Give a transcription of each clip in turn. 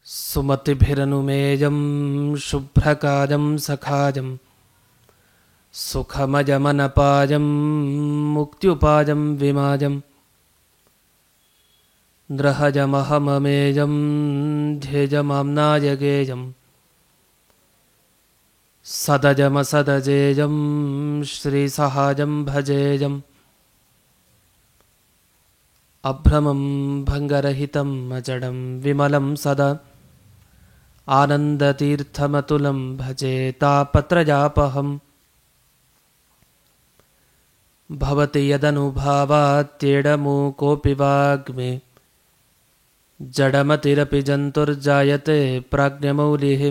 ಸುಮತಿಭಿರನುಮೇಯಂ ಶುಭ್ರಕಾಜಂ ಸಖಾಜಂ ಸುಖಮಜಮನಪಾಜಂ ಮುಕ್ತ್ಯುಪಾಜಂ ವಿಮಾಜಂ ನೃಹಜಮಹಮಮೇಯಂ ಧ್ಯೇಜಮಾಮ್ನಾಯಗೇಯಂ ಸದಜಮಸದಜೇಯಂ ಶ್ರೀಸಹಾಜಂ ಭಜೇಯಂ ಅಭ್ರಮಂ ಭಂಗರಹಿತಂ ಅಜಡಂ ವಿಮಲಂ ಸದಾ ಆನಂದತೀರ್ಥಮತುಲಂ ಭಜೆ ತಾಪತ್ರಜಾಪಹಂ ಭವತಿ ಯದನುಭಾವಾತ್ಯೇಡಮೂಕೋಪಿ ವಾಗ್ಮಿ ಜಡಮತಿರಪಿ ಜಂತುರ್ಜಾಯತೆ ಪ್ರಾಜ್ಞಮೌಲಿಃ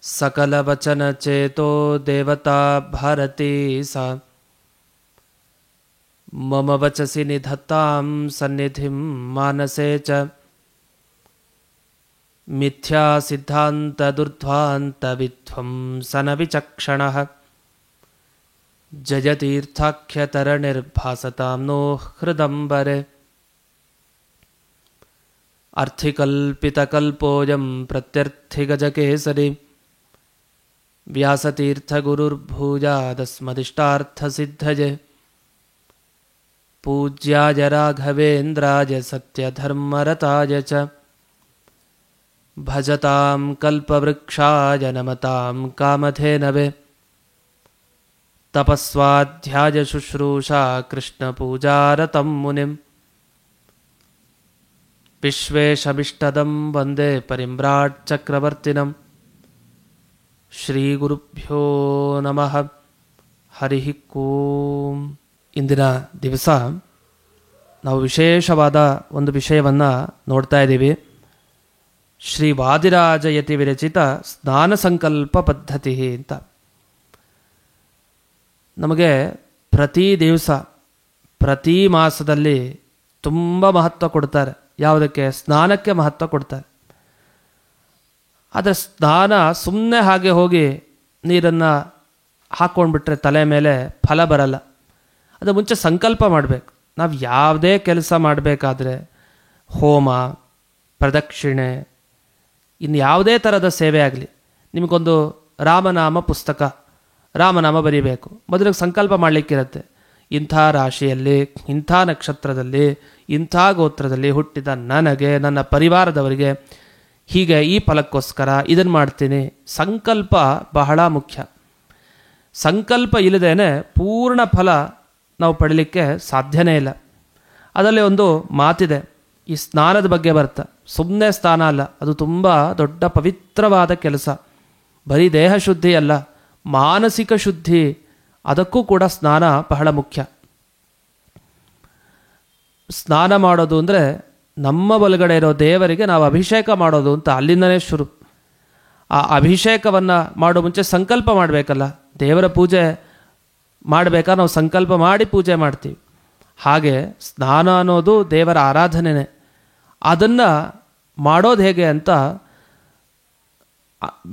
ಸಕಲವಚನಚೇತೋ ದೇವತಾ ಭಾರತೀ ಸಾ ಮಮ ವಚಸಿ ನಿಧತ್ತಾಂ ಸನ್ನಿಧಿಂ ಮಾನಸೇ ಚ ಮಿಥ್ಯಾ ಸಿದ್ಧಾಂತ ದುರ್ಧ್ವಾಂತ ವಿಧ್ವಂಸನ ವಿಚಕ್ಷಣಃ ಜಯತೀರ್ಥಾಖ್ಯತರಣಿರ್ಭಾಸತಾಂ ನೋ ಹೃದಂಬರೆ ಅರ್ಥಿಕಲ್ಪಿತಕಲ್ಪೋಯಂ ಪ್ರತ್ಯರ್ಥಿಗಜಕೇಸರಿ ವ್ಯಾಸತೀರ್ಥಗುರುರ್ಭೂಯಾದಸ್ಮದಿಷ್ಟಾರ್ಥಸಿದ್ಧಯೇ ಪೂಜ್ಯಾಯ ರಾಘವೇಂದ್ರಾಯ ಸತ್ಯಧರ್ಮರತಾಯ ಚ ಭಜತಾಂ ಕಲ್ಪವೃಕ್ಷಾಯ ನಮತಾಂ ಕಾಮಧೇನವೇ ತಪಸ್ವಾಧ್ಯಾಯ ಶುಶ್ರೂಷಾ ಕೃಷ್ಣಪೂಜಾರತಂ ಮುನಿಂ ವಿಶ್ವೇಶಮಿಷ್ಟದಂ ವಂದೇ ಪರಿಮ್ರಾಟ್ ಚಕ್ರವರ್ತಿನಂ ಶ್ರೀಗುರುಭ್ಯೋ ನಮಃ ಹರಿ ಓಂ. ಇಂದಿನ ದಿವಸ ನಾವು ವಿಶೇಷವಾದ ಒಂದು ವಿಷಯವನ್ನು ನೋಡ್ತಾ ಇದ್ದೀವಿ. ಶ್ರೀ ವಾದಿರಾಜಯತಿ ವಿರಚಿತ ಸ್ನಾನ ಸಂಕಲ್ಪ ಪದ್ಧತಿ ಅಂತ. ನಮಗೆ ಪ್ರತಿ ದಿವಸ ಪ್ರತಿ ಮಾಸದಲ್ಲಿ ತುಂಬ ಮಹತ್ವ ಕೊಡ್ತಾರೆ. ಯಾವುದಕ್ಕೆ? ಸ್ನಾನಕ್ಕೆ ಮಹತ್ವ ಕೊಡ್ತಾರೆ. ಆದರೆ ಸ್ನಾನ ಸುಮ್ಮನೆ ಹಾಗೆ ಹೋಗಿ ನೀರನ್ನು ಹಾಕ್ಕೊಂಡ್ಬಿಟ್ರೆ ತಲೆ ಮೇಲೆ ಫಲ ಬರಲ್ಲ. ಅದು ಮುಂಚೆ ಸಂಕಲ್ಪ ಮಾಡಬೇಕು. ನಾವು ಯಾವುದೇ ಕೆಲಸ ಮಾಡಬೇಕಾದ್ರೆ, ಹೋಮ, ಪ್ರದಕ್ಷಿಣೆ, ಇನ್ನು ಯಾವುದೇ ಥರದ ಸೇವೆ ಆಗಲಿ, ನಿಮಗೊಂದು ರಾಮನಾಮ ಪುಸ್ತಕ, ರಾಮನಾಮ ಬರೀಬೇಕು. ಮೊದಲಿಗೆ ಸಂಕಲ್ಪ ಮಾಡಲಿಕ್ಕಿರುತ್ತೆ. ಇಂಥ ರಾಶಿಯಲ್ಲಿ, ಇಂಥ ನಕ್ಷತ್ರದಲ್ಲಿ, ಇಂಥ ಗೋತ್ರದಲ್ಲಿ ಹುಟ್ಟಿದ ನನಗೆ, ನನ್ನ ಪರಿವಾರದವರಿಗೆ ಹೀಗೆ ಈ ಫಲಕ್ಕೋಸ್ಕರ ಇದನ್ನು ಮಾಡ್ತೀನಿ. ಸಂಕಲ್ಪ ಬಹಳ ಮುಖ್ಯ. ಸಂಕಲ್ಪ ಇಲ್ಲದೇನೆ ಪೂರ್ಣ ಫಲ ನಾವು ಪಡೀಲಿಕ್ಕೆ ಸಾಧ್ಯನೇ ಇಲ್ಲ. ಅದರಲ್ಲಿ ಒಂದು ಮಾತಿದೆ, ಈ ಸ್ನಾನದ ಬಗ್ಗೆ ಬರ್ತಾ. ಸುಮ್ಮನೆ ಸ್ನಾನ ಅಲ್ಲ, ಅದು ತುಂಬ ದೊಡ್ಡ ಪವಿತ್ರವಾದ ಕೆಲಸ. ಬರೀ ದೇಹ ಶುದ್ಧಿ ಅಲ್ಲ, ಮಾನಸಿಕ ಶುದ್ಧಿ, ಅದಕ್ಕೂ ಕೂಡ ಸ್ನಾನ ಬಹಳ ಮುಖ್ಯ. ಸ್ನಾನ ಮಾಡೋದು ಅಂದರೆ ನಮ್ಮ ಒಳಗಡೆ ಇರೋ ದೇವರಿಗೆ ನಾವು ಅಭಿಷೇಕ ಮಾಡೋದು ಅಂತ, ಅಲ್ಲಿಂದನೇ ಶುರು. ಆ ಅಭಿಷೇಕವನ್ನು ಮಾಡೋ ಮುಂಚೆ ಸಂಕಲ್ಪ ಮಾಡಬೇಕಲ್ಲ. ದೇವರ ಪೂಜೆ ಮಾಡಬೇಕಾದ್ರೆ ನಾವು ಸಂಕಲ್ಪ ಮಾಡಿ ಪೂಜೆ ಮಾಡ್ತೀವಿ. ಹಾಗೆ ಸ್ನಾನ ಅನ್ನೋದು ದೇವರ ಆರಾಧನೆನೇ. ಅದನ್ನು ಮಾಡೋದು ಹೇಗೆ ಅಂತ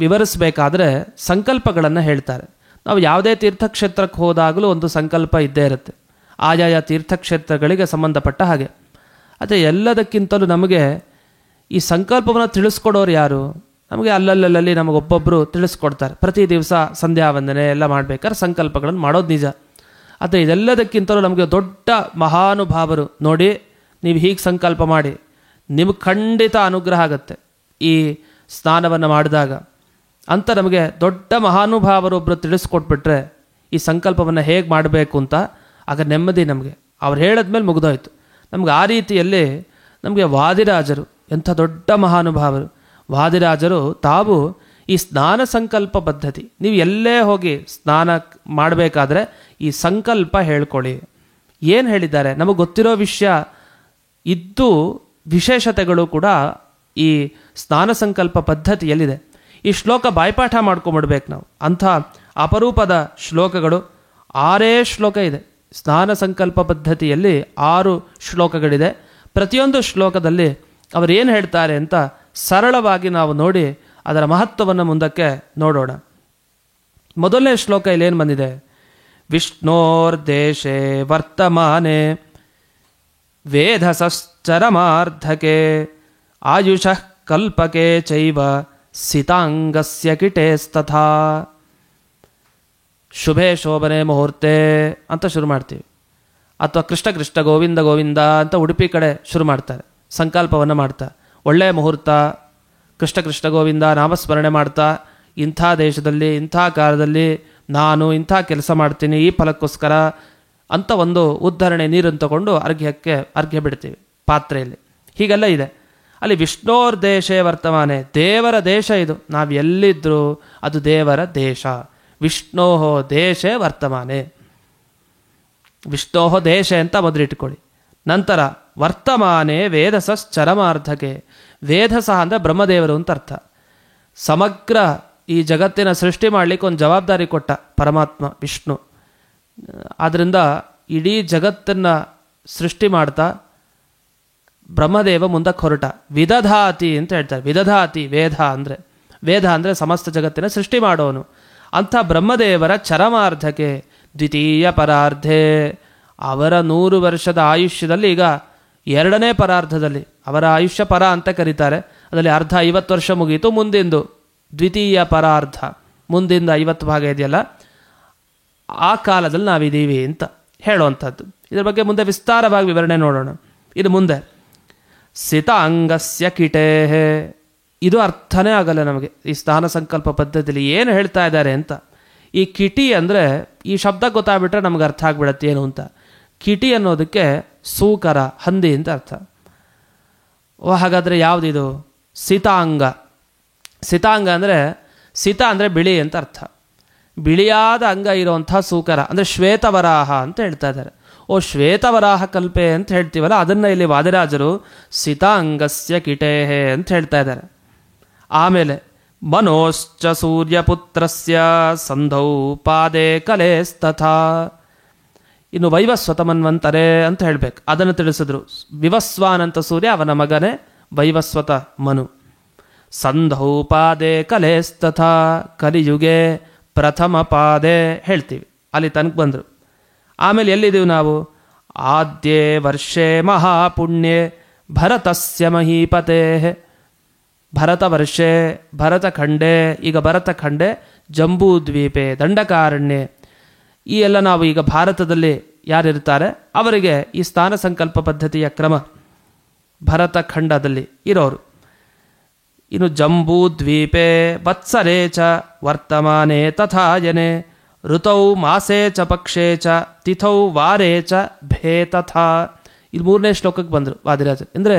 ವಿವರಿಸಬೇಕಾದ್ರೆ ಸಂಕಲ್ಪಗಳನ್ನು ಹೇಳ್ತಾರೆ. ನಾವು ಯಾವುದೇ ತೀರ್ಥಕ್ಷೇತ್ರಕ್ಕೆ ಹೋದಾಗಲೂ ಒಂದು ಸಂಕಲ್ಪ ಇದ್ದೇ ಇರುತ್ತೆ, ಆಯಾಯ ತೀರ್ಥಕ್ಷೇತ್ರಗಳಿಗೆ ಸಂಬಂಧಪಟ್ಟ ಹಾಗೆ. ಆದರೆ ಎಲ್ಲದಕ್ಕಿಂತಲೂ ನಮಗೆ ಈ ಸಂಕಲ್ಪವನ್ನು ತಿಳಿಸ್ಕೊಡೋರು ಯಾರು? ನಮಗೆ ಅಲ್ಲಲ್ಲಲ್ಲಿ ನಮಗೊಬ್ಬೊಬ್ಬರು ತಿಳಿಸ್ಕೊಡ್ತಾರೆ. ಪ್ರತಿ ದಿವಸ ಸಂಧ್ಯಾ ವಂದನೆ ಎಲ್ಲ ಮಾಡಬೇಕಾದ್ರೆ ಸಂಕಲ್ಪಗಳನ್ನು ಮಾಡೋದು ನಿಜ. ಆದರೆ ಇದೆಲ್ಲದಕ್ಕಿಂತಲೂ ನಮಗೆ ದೊಡ್ಡ ಮಹಾನುಭಾವರು, ನೋಡಿ ನೀವು ಹೀಗೆ ಸಂಕಲ್ಪ ಮಾಡಿ, ನಿಮಗೆ ಖಂಡಿತ ಅನುಗ್ರಹ ಆಗುತ್ತೆ ಈ ಸ್ನಾನವನ್ನು ಮಾಡಿದಾಗ ಅಂತ ನಮಗೆ ದೊಡ್ಡ ಮಹಾನುಭಾವರೊಬ್ಬರು ತಿಳಿಸ್ಕೊಟ್ಬಿಟ್ರೆ ಈ ಸಂಕಲ್ಪವನ್ನು ಹೇಗೆ ಮಾಡಬೇಕು ಅಂತ, ಆಗ ನೆಮ್ಮದಿ ನಮಗೆ. ಅವ್ರು ಹೇಳಿದ್ಮೇಲೆ ಮುಗಿದೋಯ್ತು. ನಮ್ಗೆ ಆ ರೀತಿಯಲ್ಲಿ ನಮಗೆ ವಾದಿರಾಜರು ಎಂಥ ದೊಡ್ಡ ಮಹಾನುಭಾವರು. ವಾದಿರಾಜರು ತಾವು ಈ ಸ್ನಾನ ಸಂಕಲ್ಪ ಪದ್ಧತಿ, ನೀವು ಎಲ್ಲೇ ಹೋಗಿ ಸ್ನಾನ ಮಾಡಬೇಕಾದ್ರೆ ಈ ಸಂಕಲ್ಪ ಹೇಳ್ಕೊಳ್ಳಿ. ಏನು ಹೇಳಿದ್ದಾರೆ? ನಮಗೆ ಗೊತ್ತಿರೋ ವಿಷಯ ಇದ್ದು ವಿಶೇಷತೆಗಳು ಕೂಡ ಈ ಸ್ನಾನ ಸಂಕಲ್ಪ ಪದ್ಧತಿಯಲ್ಲಿದೆ. ಈ ಶ್ಲೋಕ ಬಾಯ್ಪಾಠ ಮಾಡ್ಕೊಂಬಿಡ್ಬೇಕು ನಾವು. ಅಂಥ ಅಪರೂಪದ ಶ್ಲೋಕಗಳು 6 ಶ್ಲೋಕ ಇದೆ. ಸ್ನಾನ ಸಂಕಲ್ಪ ಪದ್ಧತಿಯಲ್ಲಿ 6 ಶ್ಲೋಕಗಳಿದೆ. ಪ್ರತಿಯೊಂದು ಶ್ಲೋಕದಲ್ಲಿ ಅವರೇನು ಹೇಳ್ತಾರೆ ಅಂತ ಸರಳವಾಗಿ ನಾವು ನೋಡಿ ಅದರ ಮಹತ್ವವನ್ನು ಮುಂದಕ್ಕೆ ನೋಡೋಣ. ಮೊದಲನೇ ಶ್ಲೋಕ ಇಲ್ಲೇನು ಬಂದಿದೆ? ವಿಷ್ಣೋರ್ದೇಶೆ ವರ್ತಮಾನೆ ವೇಧಸಶ್ಚರಮಾರ್ಧಕೆ ಆಯುಷಃ ಕಲ್ಪಕೆ ಚೈವ ಸಿತಾಂಗಸ್ಯ ಕಿಟೇಸ್ತಥಾ. ಶುಭೆ ಶೋಭನೆ ಮುಹೂರ್ತೆ ಅಂತ ಶುರು ಮಾಡ್ತೀವಿ, ಅಥವಾ ಕೃಷ್ಣ ಕೃಷ್ಣ ಗೋವಿಂದ ಗೋವಿಂದ ಅಂತ ಉಡುಪಿ ಕಡೆ ಶುರು ಮಾಡ್ತಾರೆ, ಸಂಕಲ್ಪವನ್ನು ಮಾಡ್ತಾ ಒಳ್ಳೆಯ ಮುಹೂರ್ತ ಕೃಷ್ಣ ಕೃಷ್ಣ ಗೋವಿಂದ ನಾಮಸ್ಮರಣೆ ಮಾಡ್ತಾ, ಇಂಥ ದೇಶದಲ್ಲಿ ಇಂಥ ಕಾಲದಲ್ಲಿ ನಾನು ಇಂಥ ಕೆಲಸ ಮಾಡ್ತೀನಿ ಈ ಫಲಕ್ಕೋಸ್ಕರ ಅಂತ ಒಂದು ಉದ್ಧರಣೆ ನೀರನ್ನು ತಗೊಂಡು ಅರ್ಘ್ಯ ಬಿಡ್ತೀವಿ ಪಾತ್ರೆಯಲ್ಲಿ. ಹೀಗೆಲ್ಲ ಇದೆ. ಅಲ್ಲಿ ವಿಷ್ಣೋರ್ ದೇಶೇ ವರ್ತಮಾನೆ, ದೇವರ ದೇಶ ಇದು. ನಾವು ಎಲ್ಲಿದ್ದರೂ ಅದು ದೇವರ ದೇಶ. ವಿಷ್ಣೋ ದೇಶೇ ವರ್ತಮಾನೆ, ವಿಷ್ಣೋ ದೇಶ ಅಂತ ಮೊದಲಿಟ್ಕೊಳ್ಳಿ. ನಂತರ ವರ್ತಮಾನೆ ವೇದಸಶ್ಚರಮಾರ್ಧಕೆ, ವೇದಸಃ ಅಂದರೆ ಬ್ರಹ್ಮದೇವರು ಅಂತ ಅರ್ಥ. ಸಮಗ್ರ ಈ ಜಗತ್ತಿನ ಸೃಷ್ಟಿ ಮಾಡಲಿಕ್ಕೆ ಒಂದು ಜವಾಬ್ದಾರಿ ಕೊಟ್ಟ ಪರಮಾತ್ಮ ವಿಷ್ಣು. ಆದ್ದರಿಂದ ಇಡೀ ಜಗತ್ತನ್ನು ಸೃಷ್ಟಿ ಮಾಡ್ತಾ ಬ್ರಹ್ಮದೇವ ಮುಂದಕ್ಕೆ ಹೊರಟ. ವಿದಧಾತಿ ಅಂತ ಹೇಳ್ತಾರೆ. ವಿದಧಾತಿ ವೇದ ಅಂದರೆ ಸಮಸ್ತ ಜಗತ್ತಿನ ಸೃಷ್ಟಿ ಮಾಡೋನು. ಅಂಥ ಬ್ರಹ್ಮದೇವರ ಚರಮಾರ್ಧಕ್ಕೆ ದ್ವಿತೀಯ ಪರಾರ್ಧೆ, ಅವರ 100 ವರ್ಷದ ಆಯುಷ್ಯದಲ್ಲಿ ಈಗ 2ನೇ ಪರಾರ್ಧದಲ್ಲಿ, ಅವರ ಆಯುಷ್ಯ ಪರ ಅಂತ ಕರೀತಾರೆ, ಅದರಲ್ಲಿ ಅರ್ಧ 50 ವರ್ಷ ಮುಗೀತು, ಮುಂದಿಂದು ದ್ವಿತೀಯ ಪರಾರ್ಧ, ಮುಂದಿಂದ 50 ಭಾಗ ಇದೆಯಲ್ಲ, ಆ ಕಾಲದಲ್ಲಿ ನಾವಿದ್ದೀವಿ ಅಂತ ಹೇಳುವಂಥದ್ದು. ಇದರ ಬಗ್ಗೆ ಮುಂದೆ ವಿಸ್ತಾರವಾಗಿ ವಿವರಣೆ ನೋಡೋಣ. ಇದು ಮುಂದೆ ಸಿತಾಂಗಸ್ಯ ಕಿಟೇಹೇ, ಇದು ಅರ್ಥನೇ ಆಗಲ್ಲ ನಮಗೆ ಈ ಸ್ಥಾನ ಸಂಕಲ್ಪ ಪದ್ಧತಿಯಲ್ಲಿ ಏನು ಹೇಳ್ತಾ ಇದ್ದಾರೆ ಅಂತ. ಈ ಕಿಟಿ ಅಂದರೆ ಈ ಶಬ್ದ ಗೊತ್ತಾಗ್ಬಿಟ್ರೆ ನಮ್ಗೆ ಅರ್ಥ ಆಗ್ಬಿಡತ್ತೆ ಏನು ಅಂತ. ಕಿಟಿ ಅನ್ನೋದಕ್ಕೆ ಸೂಕರ, ಹಂದಿ ಅಂತ ಅರ್ಥ. ಹಾಗಾದರೆ ಯಾವುದಿದು? ಸಿತಾಂಗ. ಸಿತಾಂಗ ಅಂದರೆ ಸಿತ ಅಂದರೆ ಬಿಳಿ ಅಂತ ಅರ್ಥ. ಬಿಳಿಯಾದ ಅಂಗ ಇರುವಂಥ ಸೂಕರ ಅಂದರೆ ಶ್ವೇತವರಾಹ ಅಂತ ಹೇಳ್ತಾ ಇದ್ದಾರೆ. ಶ್ವೇತವರಾಹ ಕಲ್ಪೆ ಅಂತ ಹೇಳ್ತೀವಲ್ಲ, ಅದನ್ನು ಇಲ್ಲಿ ವಾದಿರಾಜರು ಸಿತಾಂಗಸ್ಯ ಕಿಟೇಹೇ ಅಂತ ಹೇಳ್ತಾ ಇದ್ದಾರೆ. ಆಮೇಲೆ ಮನೋಶ್ಚ ಸೂರ್ಯಪುತ್ರಸ್ಯ ಸಂಧೌ ಪಾದೇ ಕಲೇಸ್ತಥಾ. ಇನ್ನು ವೈವಸ್ವತ ಮನ್ವಂತರೆ ಅಂತ ಹೇಳಬೇಕು, ಅದನ್ನು ತಿಳಿಸಿದ್ರು. ವಿವಸ್ವಾನಂತ ಸೂರ್ಯ, ಅವನ ಮಗನೇ ವೈವಸ್ವತ ಮನು. ಸಂಧೌ ಪಾದೇ ಕಲೇಸ್ತಥಾ, ಕಲಿಯುಗೆ ಪ್ರಥಮ ಪಾದೇ ಹೇಳ್ತೀವಿ, ಅಲ್ಲಿ ತನಕ ಬಂದರು. ಆಮೇಲೆ ಎಲ್ಲಿದ್ದೀವಿ ನಾವು? ಆದ್ಯೇ ವರ್ಷೇ ಮಹಾಪುಣ್ಯೆ ಭರತಸ್ಯ ಮಹೀಪತೆ. ಭರತ ವರ್ಷೆ, ಭರತಖಂಡೆ, ಈಗ ಭರತಖಂಡೆ, ಜಂಬೂದ್ವೀಪೆ, ದಂಡಕಾರಣ್ಯೆ, ಈ ಎಲ್ಲ ನಾವು ಈಗ ಭಾರತದಲ್ಲಿ ಯಾರಿರ್ತಾರೆ ಅವರಿಗೆ ಈ ಸ್ಥಾನ ಸಂಕಲ್ಪ ಪದ್ಧತಿಯ ಕ್ರಮ ಭರತಖಂಡದಲ್ಲಿ ಇರೋರು. ಇನ್ನು ಜಂಬೂದ್ವೀಪೆ ವತ್ಸರೇ ಚ ವರ್ತಮಾನೆ ತಥಾಯನೆ ಋತೌ ಮಾಸೇ ಚ ಪಕ್ಷೇ ಚ ತಿಥೌ ವಾರೇ ಚ ಭೇ ತಥಾ. ಇದು 3ನೇ ಶ್ಲೋಕಕ್ಕೆ ಬಂದರು ವಾದಿರಾಜರು. ಅಂದರೆ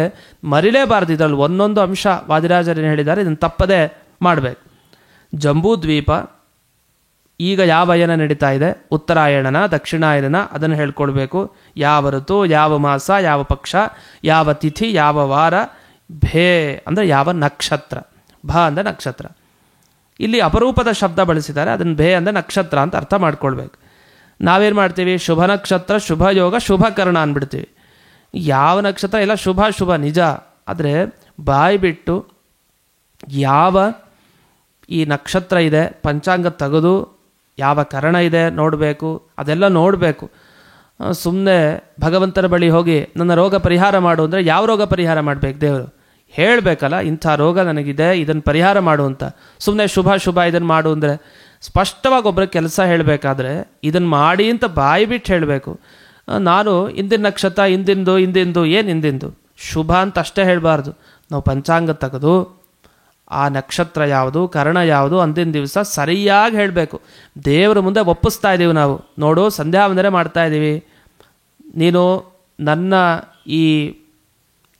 ಮರಿಲೇಬಾರ್ದು, ಇದರಲ್ಲಿ ಒಂದೊಂದು ಅಂಶ ವಾದಿರಾಜರೇನು ಹೇಳಿದ್ದಾರೆ ಇದನ್ನು ತಪ್ಪದೇ ಮಾಡಬೇಕು. ಜಂಬೂದ್ವೀಪ ಈಗ ಯಾವ ಅಯನ ನಡೀತಾ ಇದೆ, ಉತ್ತರಾಯಣನ ದಕ್ಷಿಣಾಯನನ, ಅದನ್ನು ಹೇಳ್ಕೊಳ್ಬೇಕು. ಯಾವ ಋತು, ಯಾವ ಮಾಸ, ಯಾವ ಪಕ್ಷ, ಯಾವ ತಿಥಿ, ಯಾವ ವಾರ. ಭೇ ಅಂದರೆ ಯಾವ ನಕ್ಷತ್ರ, ಭ ಅಂದರೆ ನಕ್ಷತ್ರ. ಇಲ್ಲಿ ಅಪರೂಪದ ಶಬ್ದ ಬಳಸಿದ್ದಾರೆ, ಅದನ್ನು ಭೇ ಅಂದರೆ ನಕ್ಷತ್ರ ಅಂತ ಅರ್ಥ ಮಾಡ್ಕೊಳ್ಬೇಕು. ನಾವೇನು ಮಾಡ್ತೀವಿ? ಶುಭ ನಕ್ಷತ್ರ, ಶುಭ ಯೋಗ, ಶುಭ ಕರ್ಣ ಅಂದ್ಬಿಡ್ತೀವಿ. ಯಾವ ನಕ್ಷತ್ರ ಎಲ್ಲ ಶುಭ ಶುಭ ನಿಜ, ಆದರೆ ಬಾಯಿ ಬಿಟ್ಟು ಯಾವ ಈ ನಕ್ಷತ್ರ ಇದೆ ಪಂಚಾಂಗ ತೆಗೆದು ಯಾವ ಕರ್ಣ ಇದೆ ನೋಡಬೇಕು, ಅದೆಲ್ಲ ನೋಡಬೇಕು. ಸುಮ್ಮನೆ ಭಗವಂತನ ಬಳಿ ಹೋಗಿ ನನ್ನ ರೋಗ ಪರಿಹಾರ ಮಾಡು ಅಂದರೆ ಯಾವ ರೋಗ ಪರಿಹಾರ ಮಾಡಬೇಕು? ದೇವರು ಹೇಳಬೇಕಲ್ಲ, ಇಂಥ ರೋಗ ನನಗಿದೆ, ಇದನ್ನು ಪರಿಹಾರ ಮಾಡು ಅಂತ. ಸುಮ್ಮನೆ ಶುಭ ಶುಭ ಇದನ್ನು ಮಾಡು ಅಂದರೆ ಸ್ಪಷ್ಟವಾಗಿ ಒಬ್ಬರ ಕೆಲಸ ಹೇಳಬೇಕಾದ್ರೆ ಇದನ್ನು ಮಾಡಿ ಅಂತ ಬಾಯಿ ಬಿಟ್ಟು ಹೇಳಬೇಕು. ನಾನು ಇಂದಿನ ನಕ್ಷತ್ರ ಇಂದಿಂದು ಏನು ಇಂದಿಂದು ಶುಭ ಅಂತ ಅಷ್ಟೇ ಹೇಳಬಾರ್ದು. ನಾವು ಪಂಚಾಂಗ ತೆಗೆದು ಆ ನಕ್ಷತ್ರ ಯಾವುದು, ಕರ್ಣ ಯಾವುದು, ಅಂದಿನ ದಿವಸ ಸರಿಯಾಗಿ ಹೇಳಬೇಕು. ದೇವರ ಮುಂದೆ ಒಪ್ಪಿಸ್ತಾ ಇದ್ದೀವಿ ನಾವು. ನೋಡು, ಸಂಧ್ಯಾ ವಂದನೆ ಮಾಡ್ತಾ ಇದ್ದೀವಿ, ನೀನು ನನ್ನ ಈ